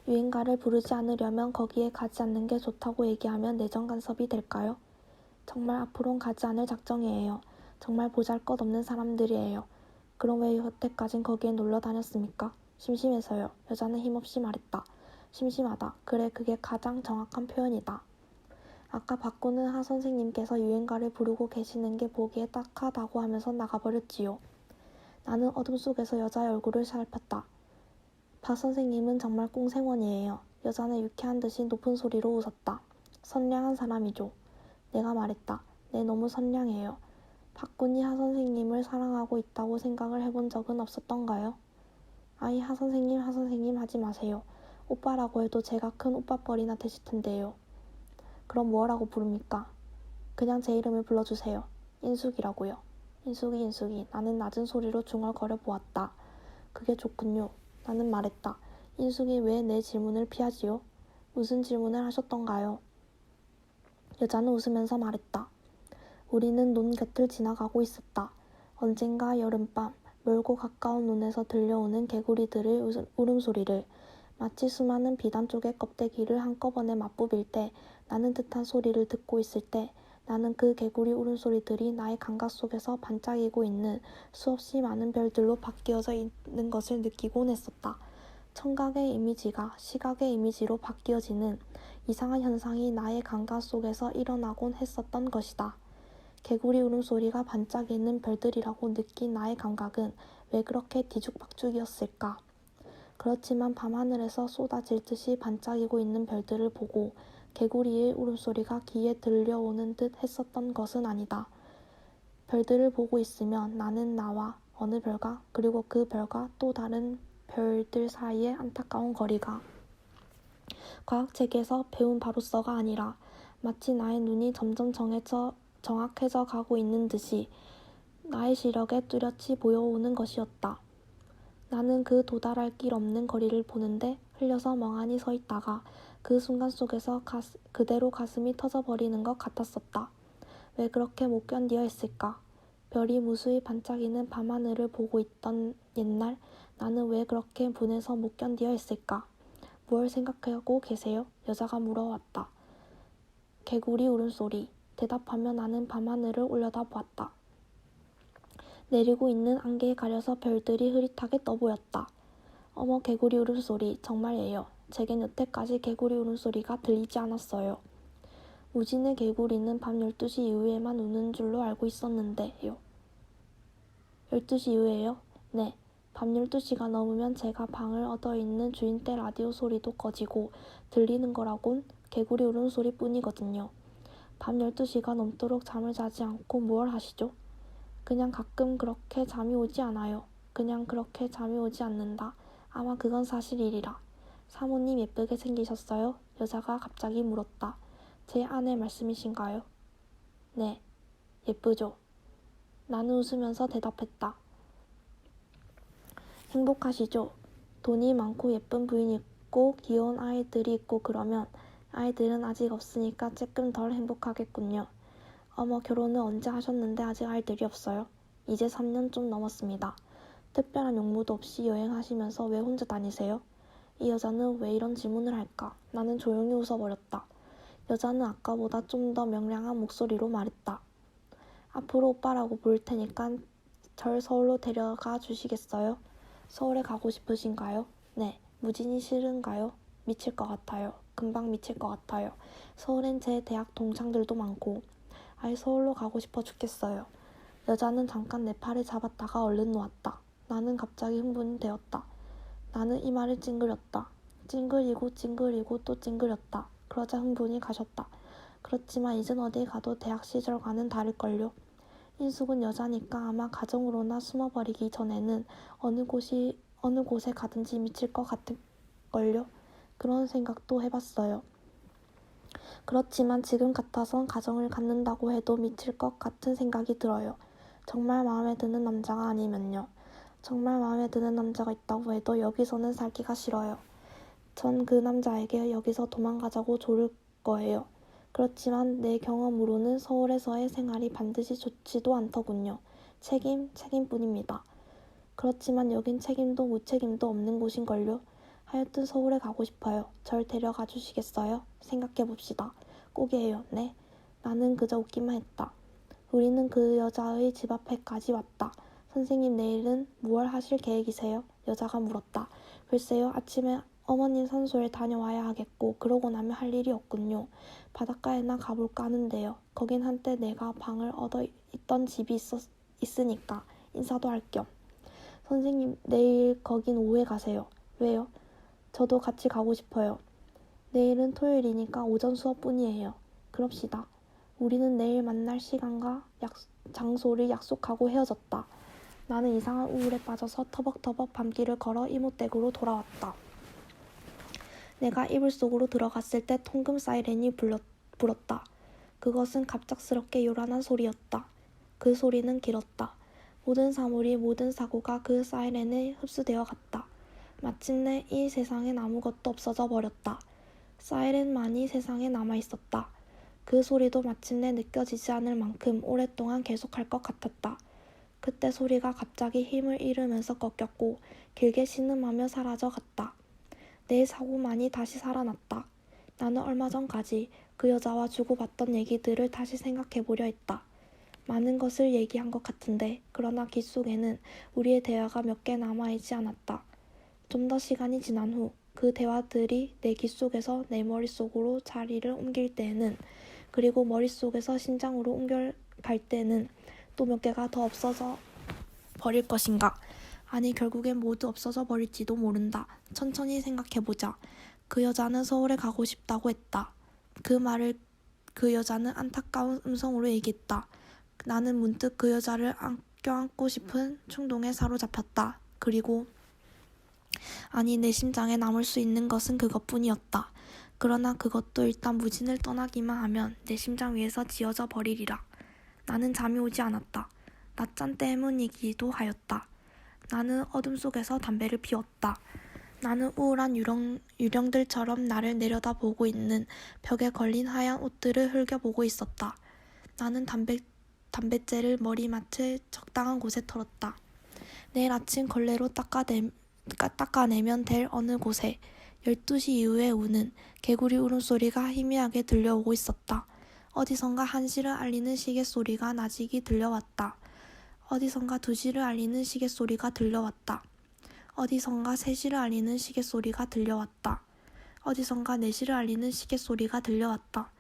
유행가를 부르지 않으려면 거기에 가지 않는 게 좋다고 얘기하면 내정 간섭이 될까요? 정말 앞으론 가지 않을 작정이에요. 정말 보잘것없는 사람들이에요. 그럼 왜 여태까진 거기에 놀러 다녔습니까? 심심해서요. 여자는 힘없이 말했다. 심심하다. 그래, 그게 가장 정확한 표현이다. 아까 바꾸는 하 선생님께서 유행가를 부르고 계시는 게 보기에 딱하다고 하면서 나가버렸지요. 나는 어둠 속에서 여자의 얼굴을 살폈다. 박 선생님은 정말 꽁생원이에요. 여자는 유쾌한 듯이 높은 소리로 웃었다. 선량한 사람이죠. 내가 말했다. 네, 너무 선량해요. 박군이 하 선생님을 사랑하고 있다고 생각을 해본 적은 없었던가요? 아이, 하 선생님 하지 마세요. 오빠라고 해도 제가 큰 오빠뻘이나 되실 텐데요. 그럼 뭐라고 부릅니까? 그냥 제 이름을 불러주세요. 인숙이라고요. 인숙이. 나는 낮은 소리로 중얼거려 보았다. 그게 좋군요. 나는 말했다. 인숙이 왜 내 질문을 피하지요? 무슨 질문을 하셨던가요? 여자는 웃으면서 말했다. 우리는 논 곁을 지나가고 있었다. 언젠가 여름밤 멀고 가까운 논에서 들려오는 개구리들의 울음소리를 마치 수많은 비단 쪽의 껍데기를 한꺼번에 맛보빌 때 나는 듯한 소리를 듣고 있을 때 나는 그 개구리 울음소리들이 나의 감각 속에서 반짝이고 있는 수없이 많은 별들로 바뀌어져 있는 것을 느끼곤 했었다. 청각의 이미지가 시각의 이미지로 바뀌어지는 이상한 현상이 나의 감각 속에서 일어나곤 했었던 것이다. 개구리 울음소리가 반짝이는 별들이라고 느낀 나의 감각은 왜 그렇게 뒤죽박죽이었을까? 그렇지만 밤하늘에서 쏟아질 듯이 반짝이고 있는 별들을 보고 개구리의 울음소리가 귀에 들려오는 듯 했었던 것은 아니다. 별들을 보고 있으면 나는 나와 어느 별과 그리고 그 별과 또 다른 별들 사이의 안타까운 거리가 과학책에서 배운 바로서가 아니라 마치 나의 눈이 점점 정확해져 가고 있는 듯이 나의 시력에 뚜렷이 보여오는 것이었다. 나는 그 도달할 길 없는 거리를 보는데 흘려서 멍하니 서 있다가 그 순간 속에서 그대로 가슴이 터져버리는 것 같았었다. 왜 그렇게 못 견디어 했을까? 별이 무수히 반짝이는 밤하늘을 보고 있던 옛날 나는 왜 그렇게 분해서 못 견디어 했을까? 뭘 생각하고 계세요? 여자가 물어왔다. 개구리 울음소리. 대답하며 나는 밤하늘을 올려다보았다. 내리고 있는 안개에 가려서 별들이 흐릿하게 떠보였다. 어머, 개구리 울음소리. 정말이에요. 제겐 여태까지 개구리 울음소리가 들리지 않았어요. 무진의 개구리는 밤 12시 이후에만 우는 줄로 알고 있었는데요. 12시 이후에요? 네. 밤 12시가 넘으면 제가 방을 얻어있는 주인 댁 라디오 소리도 꺼지고 들리는 거라곤 개구리 울음소리뿐이거든요. 밤 12시가 넘도록 잠을 자지 않고 뭘 하시죠? 그냥 가끔 그렇게 잠이 오지 않아요. 그냥 그렇게 잠이 오지 않는다. 아마 그건 사실이리라. 사모님 예쁘게 생기셨어요? 여자가 갑자기 물었다. 제 아내 말씀이신가요? 네. 예쁘죠? 나는 웃으면서 대답했다. 행복하시죠? 돈이 많고 예쁜 부인이 있고 귀여운 아이들이 있고 그러면 아이들은 아직 없으니까 조금 덜 행복하겠군요. 어머, 결혼은 언제 하셨는데 아직 아이들이 없어요? 이제 3년 좀 넘었습니다. 특별한 용무도 없이 여행하시면서 왜 혼자 다니세요? 이 여자는 왜 이런 질문을 할까? 나는 조용히 웃어버렸다. 여자는 아까보다 좀 더 명랑한 목소리로 말했다. 앞으로 오빠라고 부를 테니까 절 서울로 데려가 주시겠어요? 서울에 가고 싶으신가요? 네. 무진이 싫은가요? 미칠 것 같아요. 금방 미칠 것 같아요. 서울엔 제 대학 동창들도 많고. 아이, 서울로 가고 싶어 죽겠어요. 여자는 잠깐 내 팔을 잡았다가 얼른 놓았다. 나는 갑자기 흥분이 되었다. 나는 이 말을 찡그렸다. 찡그리고 또 찡그렸다. 그러자 흥분이 가셨다. 그렇지만 이젠 어디 가도 대학 시절과는 다를걸요. 인숙은 여자니까 아마 가정으로나 숨어버리기 전에는 어느 곳에 가든지 미칠 것 같을걸요. 그런 생각도 해봤어요. 그렇지만 지금 같아선 가정을 갖는다고 해도 미칠 것 같은 생각이 들어요. 정말 마음에 드는 남자가 아니면요. 정말 마음에 드는 남자가 있다고 해도 여기서는 살기가 싫어요. 전 그 남자에게 여기서 도망가자고 조를 거예요. 그렇지만 내 경험으로는 서울에서의 생활이 반드시 좋지도 않더군요. 책임뿐입니다. 그렇지만 여긴 책임도 무책임도 없는 곳인걸요. 하여튼 서울에 가고 싶어요. 절 데려가 주시겠어요? 생각해봅시다. 꼭이에요. 네. 나는 그저 웃기만 했다. 우리는 그 여자의 집 앞에까지 왔다. 선생님, 내일은 무얼 하실 계획이세요? 여자가 물었다. 글쎄요. 아침에 어머님 산소에 다녀와야 하겠고 그러고 나면 할 일이 없군요. 바닷가에나 가볼까 하는데요. 거긴 한때 내가 방을 얻어 있던 집이 있으니까 인사도 할 겸. 선생님, 내일 거긴 오후에 가세요. 왜요? 저도 같이 가고 싶어요. 내일은 토요일이니까 오전 수업뿐이에요. 그럽시다. 우리는 내일 만날 시간과 장소를 약속하고 헤어졌다. 나는 이상한 우울에 빠져서 터벅터벅 밤길을 걸어 이모댁으로 돌아왔다. 내가 이불 속으로 들어갔을 때 통금 사이렌이 불었다. 그것은 갑작스럽게 요란한 소리였다. 그 소리는 길었다. 모든 사물이 모든 사고가 그 사이렌에 흡수되어 갔다. 마침내 이 세상엔 아무것도 없어져 버렸다. 사이렌만이 세상에 남아있었다. 그 소리도 마침내 느껴지지 않을 만큼 오랫동안 계속할 것 같았다. 그때 소리가 갑자기 힘을 잃으면서 꺾였고 길게 신음하며 사라져 갔다. 내 사고만이 다시 살아났다. 나는 얼마 전까지 그 여자와 주고받던 얘기들을 다시 생각해보려 했다. 많은 것을 얘기한 것 같은데 그러나 귀 속에는 우리의 대화가 몇 개 남아있지 않았다. 좀 더 시간이 지난 후 그 대화들이 내 귀 속에서 내 머릿속으로 자리를 옮길 때에는 그리고 머릿속에서 심장으로 옮겨갈 때는 또 몇 개가 더 없어져 버릴 것인가? 아니, 결국엔 모두 없어져 버릴지도 모른다. 천천히 생각해보자. 그 여자는 서울에 가고 싶다고 했다. 그 말을 그 여자는 안타까운 음성으로 얘기했다. 나는 문득 그 여자를 껴안고 싶은 충동에 사로잡혔다. 그리고 아니, 내 심장에 남을 수 있는 것은 그것뿐이었다. 그러나 그것도 일단 무진을 떠나기만 하면 내 심장 위에서 지어져 버리리라. 나는 잠이 오지 않았다. 낮잠 때문이기도 하였다. 나는 어둠 속에서 담배를 피웠다. 나는 우울한 유령들처럼 나를 내려다보고 있는 벽에 걸린 하얀 옷들을 흘겨보고 있었다. 나는 담뱃재를 머리맡에 적당한 곳에 털었다. 내일 아침 걸레로 닦아내면 될 어느 곳에 12시 이후에 우는 개구리 울음소리가 희미하게 들려오고 있었다. 어디선가 1시를 알리는 시계소리가 나직이 들려왔다. 어디선가 2시를 알리는 시계소리가 들려왔다. 어디선가 3시를 알리는 시계소리가 들려왔다. 어디선가 4시를 알리는 시계소리가 들려왔다.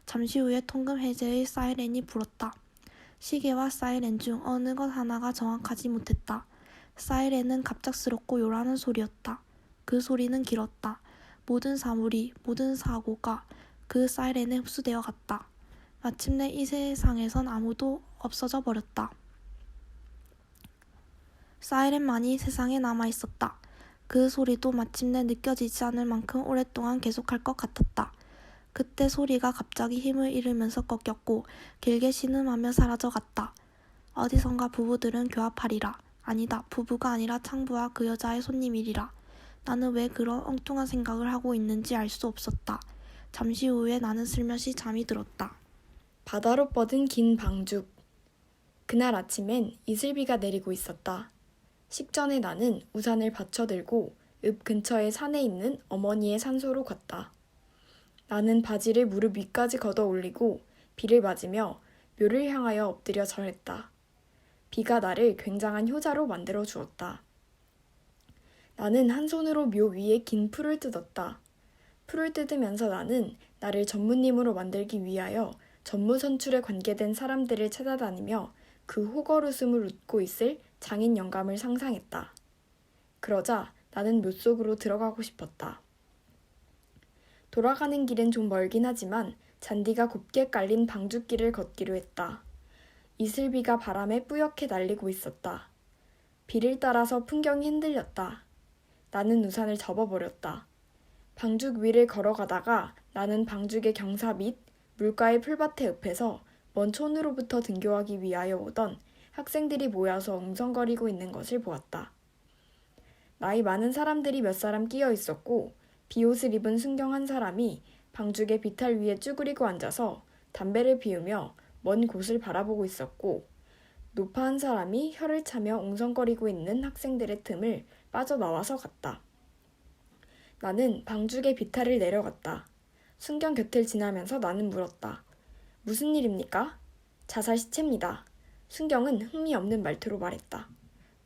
잠시 후에 통금 해제의 사이렌이 불었다. 시계와 사이렌 중 어느 것 하나가 정확하지 못했다. 사이렌은 갑작스럽고 요란한 소리였다. 그 소리는 길었다. 모든 사물이, 모든 사고가 그 사이렌에 흡수되어 갔다. 마침내 이 세상에선 아무도 없어져 버렸다. 사이렌만이 세상에 남아 있었다. 그 소리도 마침내 느껴지지 않을 만큼 오랫동안 계속할 것 같았다. 그때 소리가 갑자기 힘을 잃으면서 꺾였고 길게 신음하며 사라져갔다. 어디선가 부부들은 교합하리라. 아니다, 부부가 아니라 창부와 그 여자의 손님이리라. 나는 왜 그런 엉뚱한 생각을 하고 있는지 알 수 없었다. 잠시 후에 나는 슬며시 잠이 들었다. 바다로 뻗은 긴 방죽. 그날 아침엔 이슬비가 내리고 있었다. 식전에 나는 우산을 받쳐들고 읍 근처의 산에 있는 어머니의 산소로 갔다. 나는 바지를 무릎 위까지 걷어 올리고 비를 맞으며 묘를 향하여 엎드려 절했다. 비가 나를 굉장한 효자로 만들어 주었다. 나는 한 손으로 묘 위에 긴 풀을 뜯었다. 풀을 뜯으면서 나는 나를 전무님으로 만들기 위하여 전무 선출에 관계된 사람들을 찾아다니며 그 호걸웃음을 웃고 있을 장인 영감을 상상했다. 그러자 나는 묘 속으로 들어가고 싶었다. 돌아가는 길은 좀 멀긴 하지만 잔디가 곱게 깔린 방죽길을 걷기로 했다. 이슬비가 바람에 뿌옇게 날리고 있었다. 비를 따라서 풍경이 흔들렸다. 나는 우산을 접어버렸다. 방죽 위를 걸어가다가 나는 방죽의 경사 및 물가의 풀밭의 읍에서 먼 촌으로부터 등교하기 위하여 오던 학생들이 모여서 웅성거리고 있는 것을 보았다. 나이 많은 사람들이 몇 사람 끼어 있었고 비옷을 입은 순경 한 사람이 방죽의 비탈 위에 쭈그리고 앉아서 담배를 피우며 먼 곳을 바라보고 있었고 노파 한 사람이 혀를 차며 웅성거리고 있는 학생들의 틈을 빠져나와서 갔다. 나는 방죽의 비탈을 내려갔다. 순경 곁을 지나면서 나는 물었다. 무슨 일입니까? 자살 시체입니다. 순경은 흥미 없는 말투로 말했다.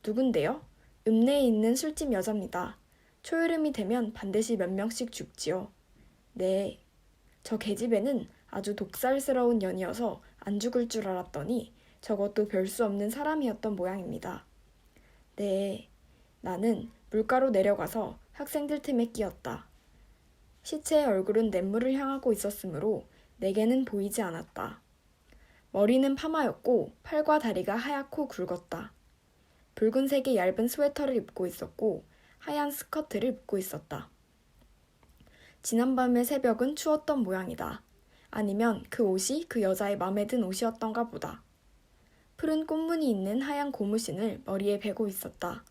누군데요? 읍내에 있는 술집 여자입니다. 초여름이 되면 반드시 몇 명씩 죽지요. 네. 저 계집애는 아주 독살스러운 년이어서 안 죽을 줄 알았더니 저것도 별 수 없는 사람이었던 모양입니다. 네. 나는 물가로 내려가서 학생들 틈에 끼었다. 시체의 얼굴은 냇물을 향하고 있었으므로 내게는 보이지 않았다. 머리는 파마였고 팔과 다리가 하얗고 굵었다. 붉은색의 얇은 스웨터를 입고 있었고 하얀 스커트를 입고 있었다. 지난밤의 새벽은 추웠던 모양이다. 아니면 그 옷이 그 여자의 맘에 든 옷이었던가 보다. 푸른 꽃무늬 있는 하얀 고무신을 머리에 베고 있었다.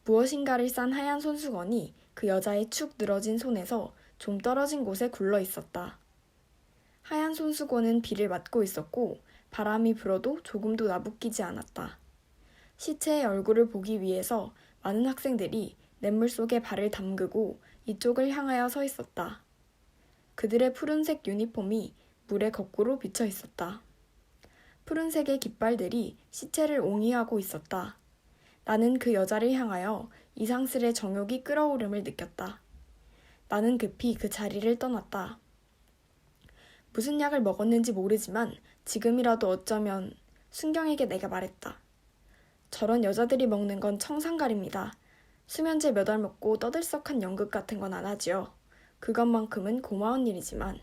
무엇인가를 싼 하얀 손수건이 그 여자의 축 늘어진 손에서 좀 떨어진 곳에 굴러 있었다. 하얀 손수건은 비를 맞고 있었고 바람이 불어도 조금도 나부끼지 않았다. 시체의 얼굴을 보기 위해서 많은 학생들이 냇물 속에 발을 담그고 이쪽을 향하여 서 있었다. 그들의 푸른색 유니폼이 물에 거꾸로 비쳐 있었다. 푸른색의 깃발들이 시체를 옹이하고 있었다. 나는 그 여자를 향하여 이상스레 정욕이 끓어오름을 느꼈다. 나는 급히 그 자리를 떠났다. 무슨 약을 먹었는지 모르지만 지금이라도 어쩌면 순경에게 내가 말했다. 저런 여자들이 먹는 건 청산가리입니다. 수면제 몇 알 먹고 떠들썩한 연극 같은 건 안 하지요. 그것만큼은 고마운 일이지만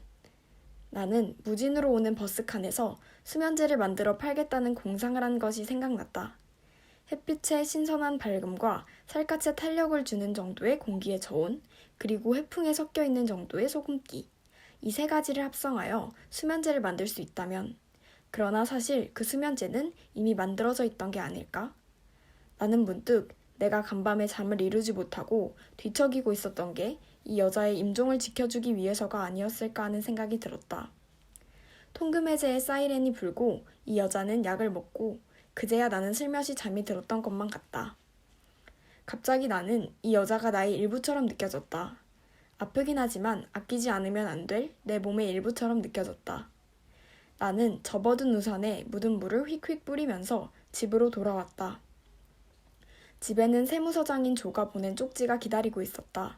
나는 무진으로 오는 버스칸에서 수면제를 만들어 팔겠다는 공상을 한 것이 생각났다. 햇빛의 신선한 밝음과 살갗에 탄력을 주는 정도의 공기의 저온, 그리고 해풍에 섞여 있는 정도의 소금기. 이 세 가지를 합성하여 수면제를 만들 수 있다면, 그러나 사실 그 수면제는 이미 만들어져 있던 게 아닐까? 나는 문득 내가 간밤에 잠을 이루지 못하고 뒤척이고 있었던 게 이 여자의 임종을 지켜주기 위해서가 아니었을까 하는 생각이 들었다. 통금해제의 사이렌이 불고 이 여자는 약을 먹고 그제야 나는 슬며시 잠이 들었던 것만 같다. 갑자기 나는 이 여자가 나의 일부처럼 느껴졌다. 아프긴 하지만 아끼지 않으면 안 될 내 몸의 일부처럼 느껴졌다. 나는 접어둔 우산에 묻은 물을 휙휙 뿌리면서 집으로 돌아왔다. 집에는 세무서장인 조가 보낸 쪽지가 기다리고 있었다.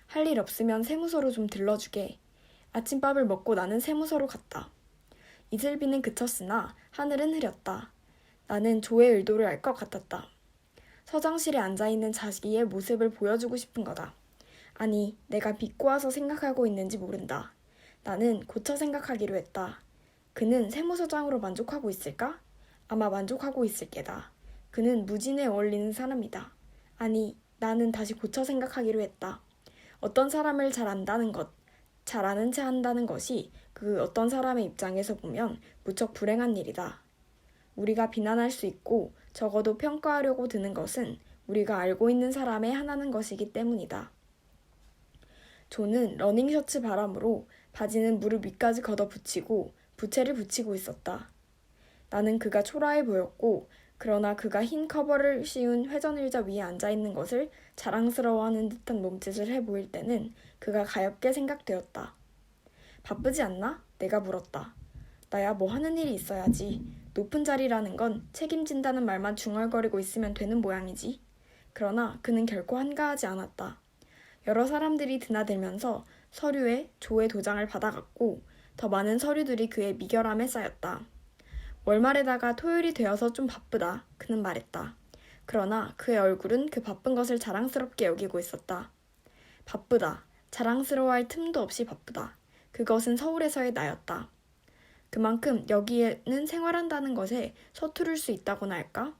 할 일 없으면 세무서로 좀 들러주게. 아침밥을 먹고 나는 세무서로 갔다. 이슬비는 그쳤으나 하늘은 흐렸다. 나는 조의 의도를 알 것 같았다. 서장실에 앉아있는 자기의 모습을 보여주고 싶은 거다. 아니, 내가 비꼬아서 생각하고 있는지 모른다. 나는 고쳐 생각하기로 했다. 그는 세무서장으로 만족하고 있을까? 아마 만족하고 있을 게다. 그는 무진에 어울리는 사람이다. 아니, 나는 다시 고쳐 생각하기로 했다. 어떤 사람을 잘 안다는 것, 잘 아는 체 한다는 것이 그 어떤 사람의 입장에서 보면 무척 불행한 일이다. 우리가 비난할 수 있고 적어도 평가하려고 드는 것은 우리가 알고 있는 사람에 하나는 것이기 때문이다. 조는 러닝셔츠 바람으로 바지는 무릎 위까지 걷어붙이고 부채를 붙이고 있었다. 나는 그가 초라해 보였고 그러나 그가 흰 커버를 씌운 회전의자 위에 앉아있는 것을 자랑스러워하는 듯한 몸짓을 해보일 때는 그가 가엾게 생각되었다. 바쁘지 않나? 내가 물었다. 나야 뭐 하는 일이 있어야지. 높은 자리라는 건 책임진다는 말만 중얼거리고 있으면 되는 모양이지. 그러나 그는 결코 한가하지 않았다. 여러 사람들이 드나들면서 서류에 조의 도장을 받아갔고 더 많은 서류들이 그의 미결함에 쌓였다. 월말에다가 토요일이 되어서 좀 바쁘다. 그는 말했다. 그러나 그의 얼굴은 그 바쁜 것을 자랑스럽게 여기고 있었다. 바쁘다. 자랑스러워할 틈도 없이 바쁘다. 그것은 서울에서의 나였다. 그만큼 여기에는 생활한다는 것에 서투를 수 있다고나 할까?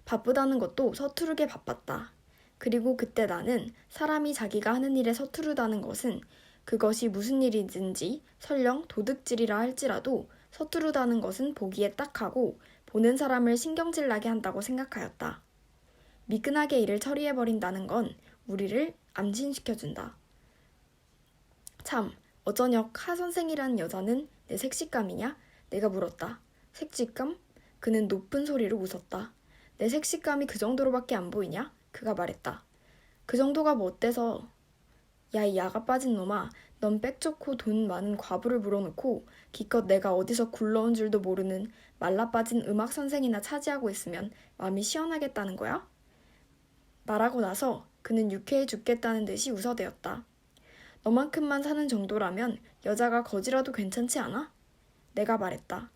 바쁘다는 것도 서투르게 바빴다. 그리고 그때 나는 사람이 자기가 하는 일에 서투르다는 것은 그것이 무슨 일이든지 설령 도둑질이라 할지라도 서투르다는 것은 보기에 딱하고 보는 사람을 신경질 나게 한다고 생각하였다. 미끈하게 일을 처리해버린다는 건 우리를 암신시켜준다. 참, 어저녁 하 선생이라는 여자는 내 색식감이냐? 내가 물었다. 색식감? 그는 높은 소리로 웃었다. 내 색식감이 그 정도로밖에 안 보이냐? 그가 말했다. 그 정도가 뭐 어때서? 야, 이 야가 빠진 놈아, 넌 빽좋고 돈 많은 과부를 물어놓고 기껏 내가 어디서 굴러온 줄도 모르는 말라빠진 음악 선생이나 차지하고 있으면 마음이 시원하겠다는 거야? 말하고 나서 그는 유쾌해 죽겠다는 듯이 웃어대었다. 너만큼만 사는 정도라면 여자가 거지라도 괜찮지 않아? 내가 말했다.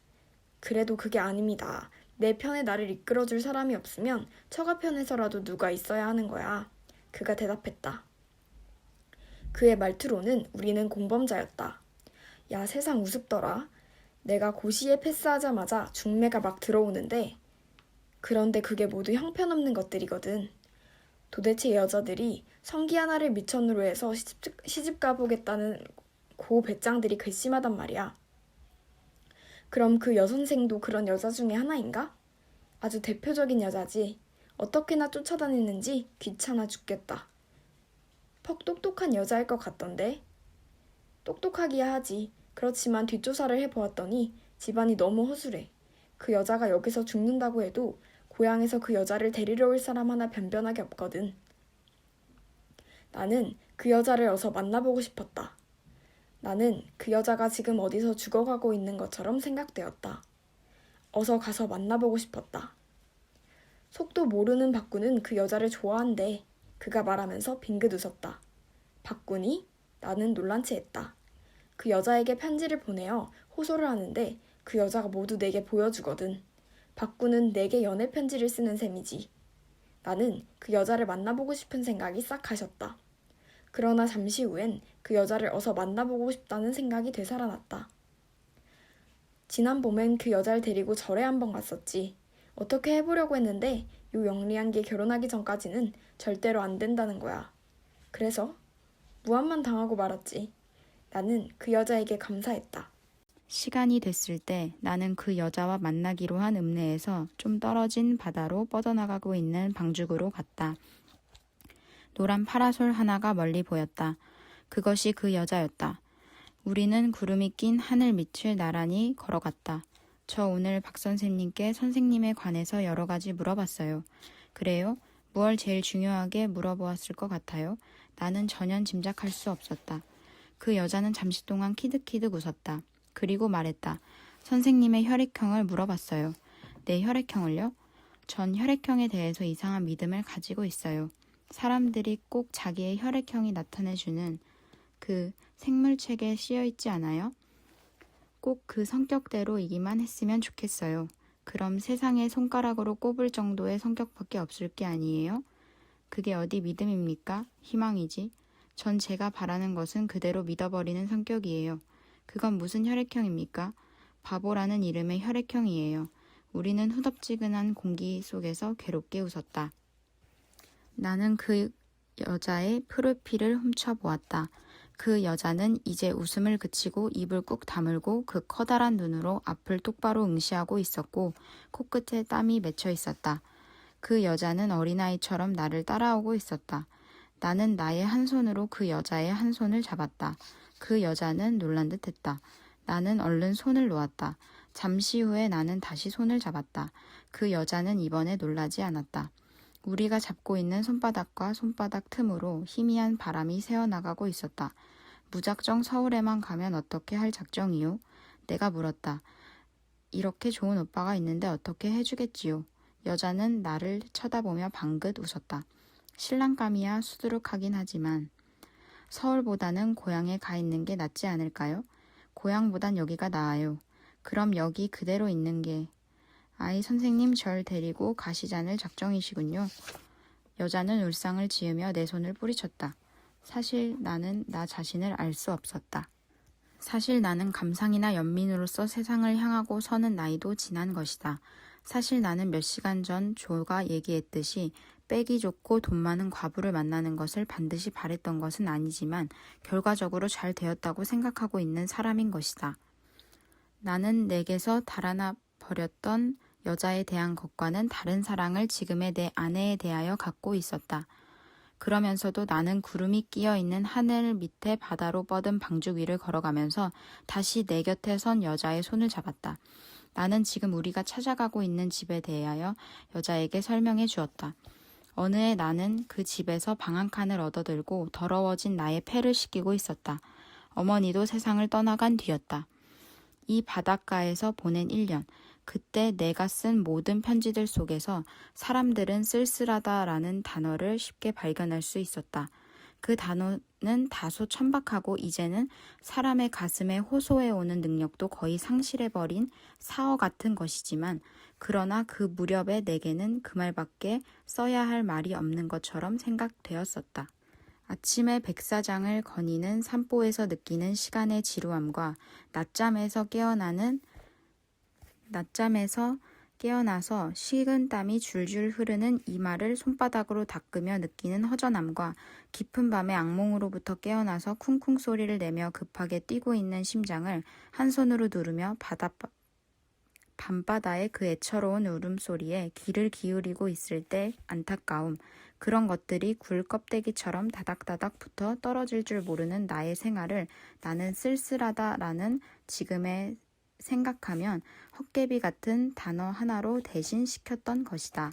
그래도 그게 아닙니다. 내 편에 나를 이끌어줄 사람이 없으면 처가 편에서라도 누가 있어야 하는 거야. 그가 대답했다. 그의 말투로는 우리는 공범자였다. 야, 세상 우습더라. 내가 고시에 패스하자마자 중매가 막 들어오는데 그런데 그게 모두 형편없는 것들이거든. 도대체 여자들이 성기 하나를 미천으로 해서 시집 가보겠다는 고 배짱들이 괘씸하단 말이야. 그럼 그 여선생도 그런 여자 중에 하나인가? 아주 대표적인 여자지. 어떻게나 쫓아다니는지 귀찮아 죽겠다. 퍽 똑똑한 여자일 것 같던데. 똑똑하기야 하지. 그렇지만 뒷조사를 해보았더니 집안이 너무 허술해. 그 여자가 여기서 죽는다고 해도 고향에서 그 여자를 데리러 올 사람 하나 변변하게 없거든. 나는 그 여자를 어서 만나보고 싶었다. 나는 그 여자가 지금 어디서 죽어가고 있는 것처럼 생각되었다. 어서 가서 만나보고 싶었다. 속도 모르는 박군은 그 여자를 좋아한대. 그가 말하면서 빙긋 웃었다. 박군이? 나는 놀란 채 했다. 그 여자에게 편지를 보내어 호소를 하는데 그 여자가 모두 내게 보여주거든. 박군은 내게 연애 편지를 쓰는 셈이지. 나는 그 여자를 만나보고 싶은 생각이 싹 가셨다. 그러나 잠시 후엔 그 여자를 어서 만나보고 싶다는 생각이 되살아났다. 지난 봄엔 그 여자를 데리고 절에 한번 갔었지. 어떻게 해보려고 했는데 요 영리한 게 결혼하기 전까지는 절대로 안 된다는 거야. 그래서 무한만 당하고 말았지. 나는 그 여자에게 감사했다. 시간이 됐을 때 나는 그 여자와 만나기로 한 읍내에서 좀 떨어진 바다로 뻗어나가고 있는 방죽으로 갔다. 노란 파라솔 하나가 멀리 보였다. 그것이 그 여자였다. 우리는 구름이 낀 하늘 밑을 나란히 걸어갔다. 저 오늘 박 선생님께 선생님에 관해서 여러 가지 물어봤어요. 그래요? 무얼 제일 중요하게 물어보았을 것 같아요? 나는 전혀 짐작할 수 없었다. 그 여자는 잠시 동안 키득키득 웃었다. 그리고 말했다. 선생님의 혈액형을 물어봤어요. 내 혈액형을요? 전 혈액형에 대해서 이상한 믿음을 가지고 있어요. 사람들이 꼭 자기의 혈액형이 나타내주는 그 생물책에 씌어있지 않아요? 꼭 그 성격대로이기만 했으면 좋겠어요. 그럼 세상에 손가락으로 꼽을 정도의 성격밖에 없을 게 아니에요? 그게 어디 믿음입니까? 희망이지. 전 제가 바라는 것은 그대로 믿어버리는 성격이에요. 그건 무슨 혈액형입니까? 바보라는 이름의 혈액형이에요. 우리는 후덥지근한 공기 속에서 괴롭게 웃었다. 나는 그 여자의 프로필을 훔쳐보았다. 그 여자는 이제 웃음을 그치고 입을 꾹 다물고 그 커다란 눈으로 앞을 똑바로 응시하고 있었고 코끝에 땀이 맺혀 있었다. 그 여자는 어린아이처럼 나를 따라오고 있었다. 나는 나의 한 손으로 그 여자의 한 손을 잡았다. 그 여자는 놀란 듯했다. 나는 얼른 손을 놓았다. 잠시 후에 나는 다시 손을 잡았다. 그 여자는 이번에 놀라지 않았다. 우리가 잡고 있는 손바닥과 손바닥 틈으로 희미한 바람이 새어나가고 있었다. 무작정 서울에만 가면 어떻게 할 작정이요? 내가 물었다. 이렇게 좋은 오빠가 있는데 어떻게 해주겠지요? 여자는 나를 쳐다보며 방긋 웃었다. 신랑감이야 수두룩하긴 하지만 서울보다는 고향에 가 있는 게 낫지 않을까요? 고향보단 여기가 나아요. 그럼 여기 그대로 있는 게... 아이 선생님 절 데리고 가시자는 작정이시군요. 여자는 울상을 지으며 내 손을 뿌리쳤다. 사실 나는 나 자신을 알 수 없었다. 사실 나는 감상이나 연민으로서 세상을 향하고 서는 나이도 지난 것이다. 사실 나는 몇 시간 전 조가 얘기했듯이 빼기 좋고 돈 많은 과부를 만나는 것을 반드시 바랬던 것은 아니지만 결과적으로 잘 되었다고 생각하고 있는 사람인 것이다. 나는 내게서 달아나 버렸던 여자에 대한 것과는 다른 사랑을 지금의 내 아내에 대하여 갖고 있었다. 그러면서도 나는 구름이 끼어있는 하늘 밑에 바다로 뻗은 방죽 위를 걸어가면서 다시 내 곁에 선 여자의 손을 잡았다. 나는 지금 우리가 찾아가고 있는 집에 대하여 여자에게 설명해 주었다. 어느 해 나는 그 집에서 방 한 칸을 얻어들고 더러워진 나의 폐를 씻기고 있었다. 어머니도 세상을 떠나간 뒤였다. 이 바닷가에서 보낸 1년, 그때 내가 쓴 모든 편지들 속에서 사람들은 쓸쓸하다라는 단어를 쉽게 발견할 수 있었다. 그 단어는 다소 천박하고 이제는 사람의 가슴에 호소해오는 능력도 거의 상실해버린 사어 같은 것이지만 그러나 그 무렵에 내게는 그 말밖에 써야 할 말이 없는 것처럼 생각되었었다. 아침에 백사장을 거니는 산보에서 느끼는 시간의 지루함과 낮잠에서 깨어나서 식은 땀이 줄줄 흐르는 이마를 손바닥으로 닦으며 느끼는 허전함과 깊은 밤에 악몽으로부터 깨어나서 쿵쿵 소리를 내며 급하게 뛰고 있는 심장을 한 손으로 누르며 밤바다의 그 애처로운 울음소리에 귀를 기울이고 있을 때 안타까움, 그런 것들이 굴 껍데기처럼 다닥다닥 붙어 떨어질 줄 모르는 나의 생활을 나는 쓸쓸하다라는 지금의 생각하면 헛개비 같은 단어 하나로 대신시켰던 것이다.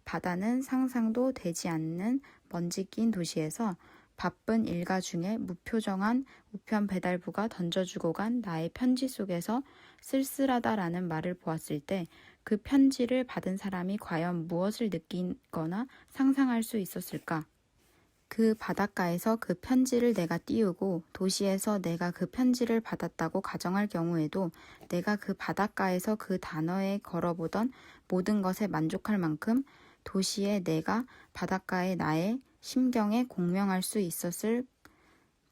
바다는 상상도 되지 않는 먼지 낀 도시에서 바쁜 일가 중에 무표정한 우편 배달부가 던져주고 간 나의 편지 속에서 쓸쓸하다라는 말을 보았을 때 그 편지를 받은 사람이 과연 무엇을 느끼거나 상상할 수 있었을까? 그 바닷가에서 그 편지를 내가 띄우고 도시에서 내가 그 편지를 받았다고 가정할 경우에도 내가 그 바닷가에서 그 단어에 걸어보던 모든 것에 만족할 만큼 도시에 내가 바닷가의 나의 심경에 공명할 수 있었을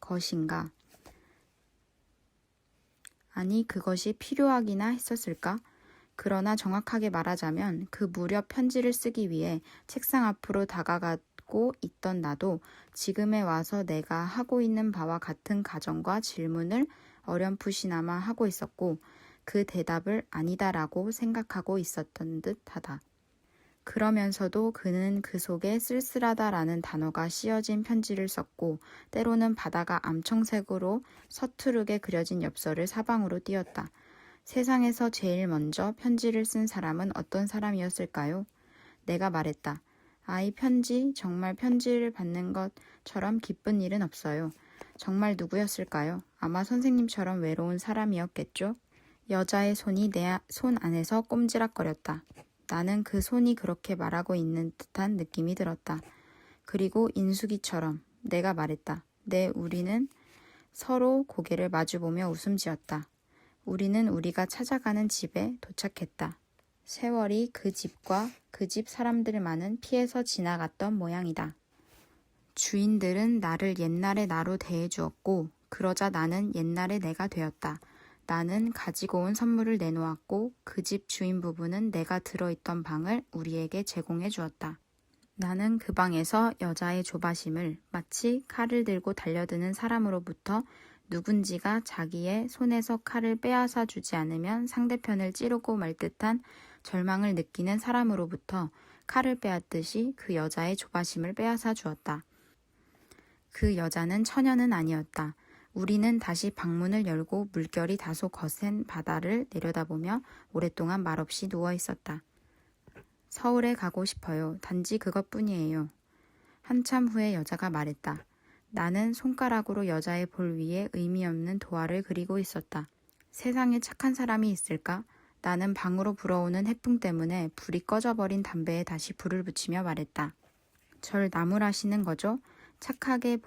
것인가? 아니, 그것이 필요하기나 했었을까? 그러나 정확하게 말하자면 그 무렵 편지를 쓰기 위해 책상 앞으로 다가가고 있던 나도 지금에 와서 내가 하고 있는 바와 같은 가정과 질문을 어렴풋이나마 하고 있었고 그 대답을 아니다라고 생각하고 있었던 듯하다. 그러면서도 그는 그 속에 쓸쓸하다라는 단어가 씌어진 편지를 썼고 때로는 바다가 암청색으로 서투르게 그려진 엽서를 사방으로 띄웠다. 세상에서 제일 먼저 편지를 쓴 사람은 어떤 사람이었을까요? 내가 말했다. 아이 편지, 정말 편지를 받는 것처럼 기쁜 일은 없어요. 정말 누구였을까요? 아마 선생님처럼 외로운 사람이었겠죠? 여자의 손이 내 손 안에서 꼼지락거렸다. 나는 그 손이 그렇게 말하고 있는 듯한 느낌이 들었다. 그리고 인숙이처럼 내가 말했다. 네, 우리는 서로 고개를 마주보며 웃음 지었다. 우리는 우리가 찾아가는 집에 도착했다. 세월이 그 집과 그 집 사람들만은 피해서 지나갔던 모양이다. 주인들은 나를 옛날의 나로 대해주었고 그러자 나는 옛날의 내가 되었다. 나는 가지고 온 선물을 내놓았고 그 집 주인 부부는 내가 들어있던 방을 우리에게 제공해 주었다. 나는 그 방에서 여자의 조바심을 마치 칼을 들고 달려드는 사람으로부터 누군지가 자기의 손에서 칼을 빼앗아 주지 않으면 상대편을 찌르고 말 듯한 절망을 느끼는 사람으로부터 칼을 빼앗듯이 그 여자의 조바심을 빼앗아 주었다. 그 여자는 처녀는 아니었다. 우리는 다시 방문을 열고 물결이 다소 거센 바다를 내려다보며 오랫동안 말없이 누워 있었다. 서울에 가고 싶어요. 단지 그것뿐이에요. 한참 후에 여자가 말했다. 나는 손가락으로 여자의 볼 위에 의미 없는 도화를 그리고 있었다. 세상에 착한 사람이 있을까? 나는 방으로 불어오는 해풍 때문에 불이 꺼져버린 담배에 다시 불을 붙이며 말했다. 절 나무라시는 거죠? 착하게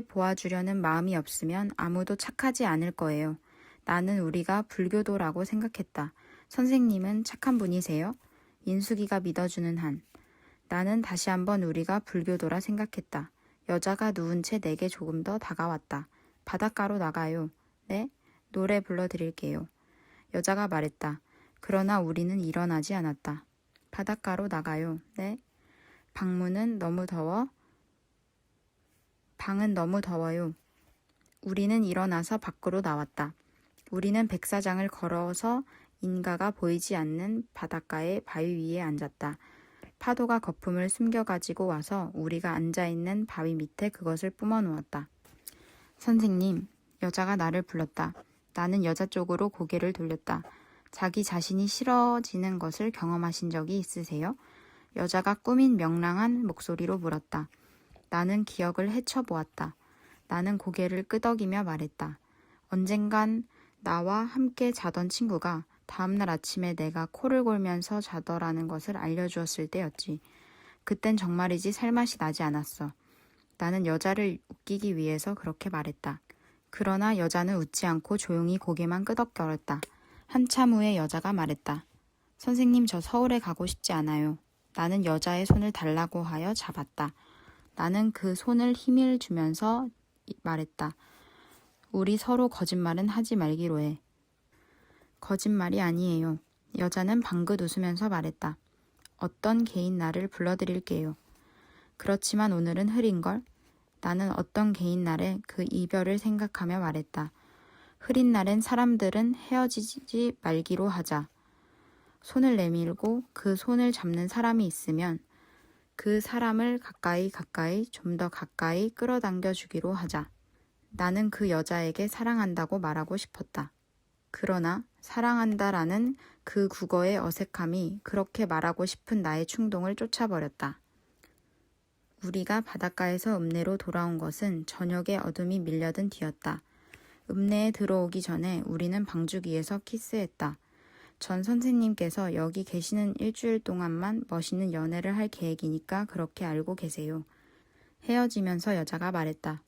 보아주려는 마음이 없으면 아무도 착하지 않을 거예요. 나는 우리가 불교도라고 생각했다. 선생님은 착한 분이세요? 인숙이가 믿어주는 한. 나는 다시 한번 우리가 불교도라 생각했다. 여자가 누운 채 내게 조금 더 다가왔다. 바닷가로 나가요. 네? 노래 불러드릴게요. 여자가 말했다. 그러나 우리는 일어나지 않았다. 바닷가로 나가요. 네? 방은 너무 더워요. 우리는 일어나서 밖으로 나왔다. 우리는 백사장을 걸어서 인가가 보이지 않는 바닷가의 바위 위에 앉았다. 파도가 거품을 숨겨가지고 와서 우리가 앉아있는 바위 밑에 그것을 뿜어놓았다. 선생님, 여자가 나를 불렀다. 나는 여자 쪽으로 고개를 돌렸다. 자기 자신이 싫어지는 것을 경험하신 적이 있으세요? 여자가 꾸민 명랑한 목소리로 물었다. 나는 기억을 헤쳐보았다. 나는 고개를 끄덕이며 말했다. 언젠간 나와 함께 자던 친구가 다음날 아침에 내가 코를 골면서 자더라는 것을 알려주었을 때였지. 그땐 정말이지 살맛이 나지 않았어. 나는 여자를 웃기기 위해서 그렇게 말했다. 그러나 여자는 웃지 않고 조용히 고개만 끄덕거렸다. 한참 후에 여자가 말했다. 선생님, 저 서울에 가고 싶지 않아요. 나는 여자의 손을 달라고 하여 잡았다. 나는 그 손을 힘을 주면서 말했다. 우리 서로 거짓말은 하지 말기로 해. 거짓말이 아니에요. 여자는 방긋 웃으면서 말했다. 어떤 개인 날을 불러드릴게요. 그렇지만 오늘은 흐린걸? 나는 어떤 개인 날에 그 이별을 생각하며 말했다. 흐린 날엔 사람들은 헤어지지 말기로 하자. 손을 내밀고 그 손을 잡는 사람이 있으면 그 사람을 가까이 좀 더 가까이 끌어당겨 주기로 하자. 나는 그 여자에게 사랑한다고 말하고 싶었다. 그러나 사랑한다라는 그 국어의 어색함이 그렇게 말하고 싶은 나의 충동을 쫓아버렸다. 우리가 바닷가에서 읍내로 돌아온 것은 저녁의 어둠이 밀려든 뒤였다. 읍내에 들어오기 전에 우리는 방주기에서 키스했다. 전 선생님께서 여기 계시는 일주일 동안만 멋있는 연애를 할 계획이니까 그렇게 알고 계세요. 헤어지면서 여자가 말했다.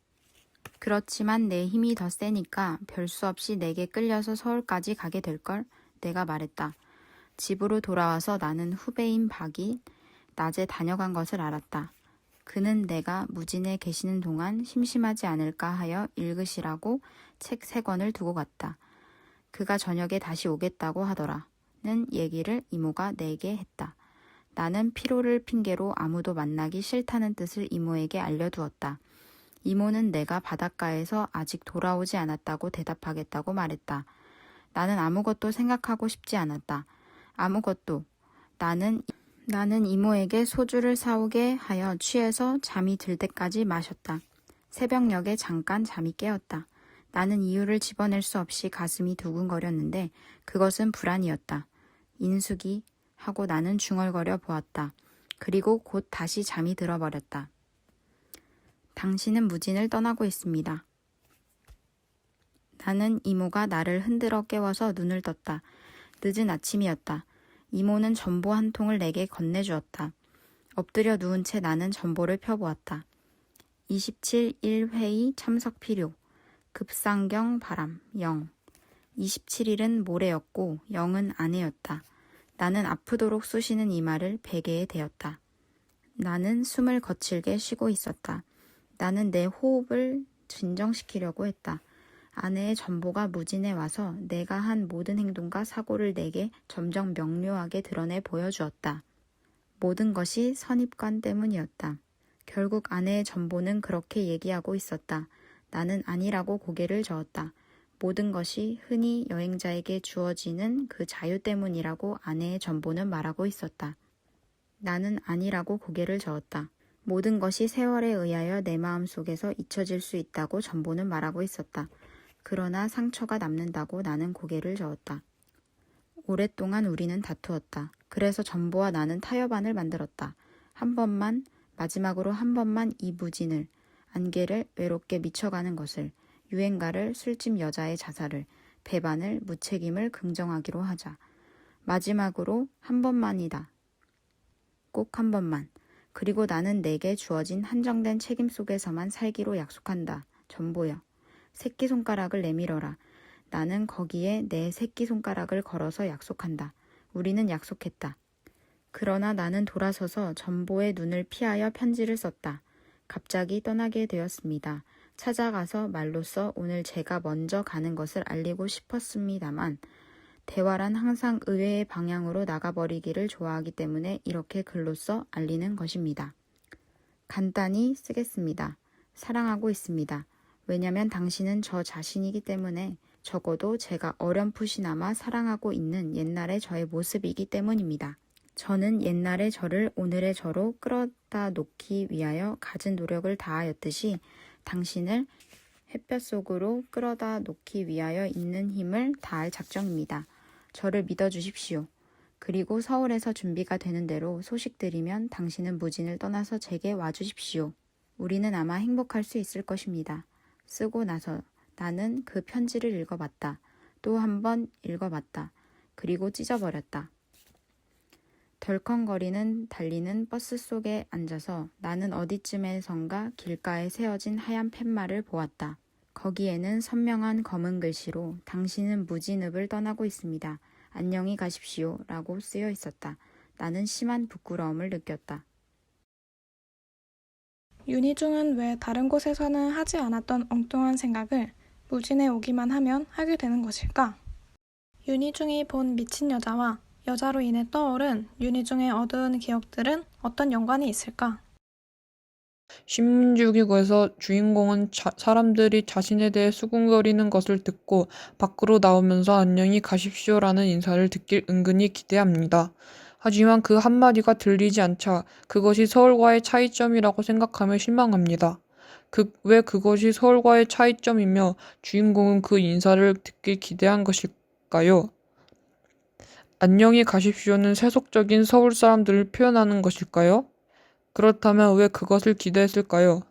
그렇지만 내 힘이 더 세니까 별 수 없이 내게 끌려서 서울까지 가게 될걸? 내가 말했다. 집으로 돌아와서 나는 후배인 박이 낮에 다녀간 것을 알았다. 그는 내가 무진에 계시는 동안 심심하지 않을까 하여 읽으시라고 책 3권을 두고 갔다. 그가 저녁에 다시 오겠다고 하더라는 얘기를 이모가 내게 했다. 나는 피로를 핑계로 아무도 만나기 싫다는 뜻을 이모에게 알려두었다. 이모는 내가 바닷가에서 아직 돌아오지 않았다고 대답하겠다고 말했다. 나는 아무것도 생각하고 싶지 않았다. 아무것도. 나는 이모에게 소주를 사오게 하여 취해서 잠이 들 때까지 마셨다. 새벽녘에 잠깐 잠이 깨었다. 나는 이유를 집어낼 수 없이 가슴이 두근거렸는데 그것은 불안이었다. 인숙이 하고 나는 중얼거려 보았다. 그리고 곧 다시 잠이 들어버렸다. 당신은 무진을 떠나고 있습니다. 나는 이모가 나를 흔들어 깨워서 눈을 떴다. 늦은 아침이었다. 이모는 전보 한 통을 내게 건네주었다. 엎드려 누운 채 나는 전보를 펴보았다. 27일 회의 참석 필요. 급상경 바람 0. 27일은 모레였고 0은 아내였다. 나는 아프도록 쑤시는 이마를 베개에 대었다. 나는 숨을 거칠게 쉬고 있었다. 나는 내 호흡을 진정시키려고 했다. 아내의 전보가 무진에 와서 내가 한 모든 행동과 사고를 내게 점점 명료하게 드러내 보여주었다. 모든 것이 선입관 때문이었다. 결국 아내의 전보는 그렇게 얘기하고 있었다. 나는 아니라고 고개를 저었다. 모든 것이 흔히 여행자에게 주어지는 그 자유 때문이라고 아내의 전보는 말하고 있었다. 나는 아니라고 고개를 저었다. 모든 것이 세월에 의하여 내 마음속에서 잊혀질 수 있다고 전보는 말하고 있었다. 그러나 상처가 남는다고 나는 고개를 저었다. 오랫동안 우리는 다투었다. 그래서 전보와 나는 타협안을 만들었다. 한 번만, 마지막으로 한 번만 이 무진을, 안개를 외롭게 미쳐가는 것을, 유행가를 술집 여자의 자살을, 배반을 무책임을 긍정하기로 하자. 마지막으로 한 번만이다. 꼭 한 번만. 그리고 나는 내게 주어진 한정된 책임 속에서만 살기로 약속한다. 전보여. 새끼손가락을 내밀어라. 나는 거기에 내 새끼손가락을 걸어서 약속한다. 우리는 약속했다. 그러나 나는 돌아서서 전보의 눈을 피하여 편지를 썼다. 갑자기 떠나게 되었습니다. 찾아가서 말로써 오늘 제가 먼저 가는 것을 알리고 싶었습니다만 대화란 항상 의외의 방향으로 나가버리기를 좋아하기 때문에 이렇게 글로써 알리는 것입니다. 간단히 쓰겠습니다. 사랑하고 있습니다. 왜냐면 당신은 저 자신이기 때문에 적어도 제가 어렴풋이나마 사랑하고 있는 옛날의 저의 모습이기 때문입니다. 저는 옛날의 저를 오늘의 저로 끌어다 놓기 위하여 가진 노력을 다하였듯이 당신을 햇볕 속으로 끌어다 놓기 위하여 있는 힘을 다할 작정입니다. 저를 믿어주십시오. 그리고 서울에서 준비가 되는 대로 소식들이면 당신은 무진을 떠나서 제게 와주십시오. 우리는 아마 행복할 수 있을 것입니다. 쓰고 나서 나는 그 편지를 읽어봤다. 또 한 번 읽어봤다. 그리고 찢어버렸다. 덜컹거리는 달리는 버스 속에 앉아서 나는 어디쯤에선가 길가에 세워진 하얀 팻말을 보았다. 거기에는 선명한 검은 글씨로 당신은 무진읍을 떠나고 있습니다. 안녕히 가십시오 라고 쓰여 있었다. 나는 심한 부끄러움을 느꼈다. 윤희중은 왜 다른 곳에서는 하지 않았던 엉뚱한 생각을 무진에 오기만 하면 하게 되는 것일까? 윤희중이 본 미친 여자와 여자로 인해 떠오른 윤희중의 어두운 기억들은 어떤 연관이 있을까? 신문지국에서 주인공은 사람들이 자신에 대해 수군거리는 것을 듣고 밖으로 나오면서 안녕히 가십시오라는 인사를 듣길 은근히 기대합니다. 하지만 그 한마디가 들리지 않자 그것이 서울과의 차이점이라고 생각하며 실망합니다. 왜 그것이 서울과의 차이점이며 주인공은 그 인사를 듣길 기대한 것일까요? 안녕히 가십시오는 세속적인 서울 사람들을 표현하는 것일까요? 그렇다면 왜 그것을 기대했을까요?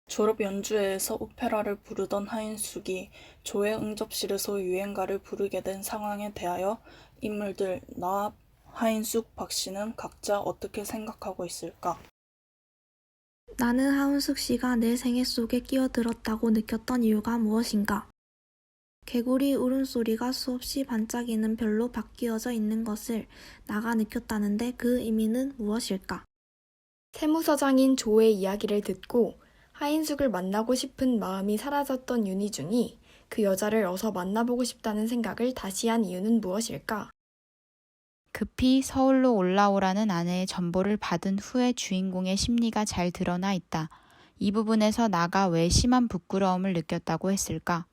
졸업 연주회에서 오페라를 부르던 하인숙이 조의 응접실에서 유행가를 부르게 된 상황에 대하여 인물들 나, 하인숙, 박씨는 각자 어떻게 생각하고 있을까? 나는 하은숙 씨가 내 생애 속에 끼어들었다고 느꼈던 이유가 무엇인가? 개구리 울음소리가 수없이 반짝이는 별로 바뀌어져 있는 것을 나가 느꼈다는데 그 의미는 무엇일까? 세무서장인 조의 이야기를 듣고 하인숙을 만나고 싶은 마음이 사라졌던 윤희중이 그 여자를 어서 만나보고 싶다는 생각을 다시 한 이유는 무엇일까? 급히 서울로 올라오라는 아내의 전보를 받은 후에 주인공의 심리가 잘 드러나 있다. 이 부분에서 나가 왜 심한 부끄러움을 느꼈다고 했을까?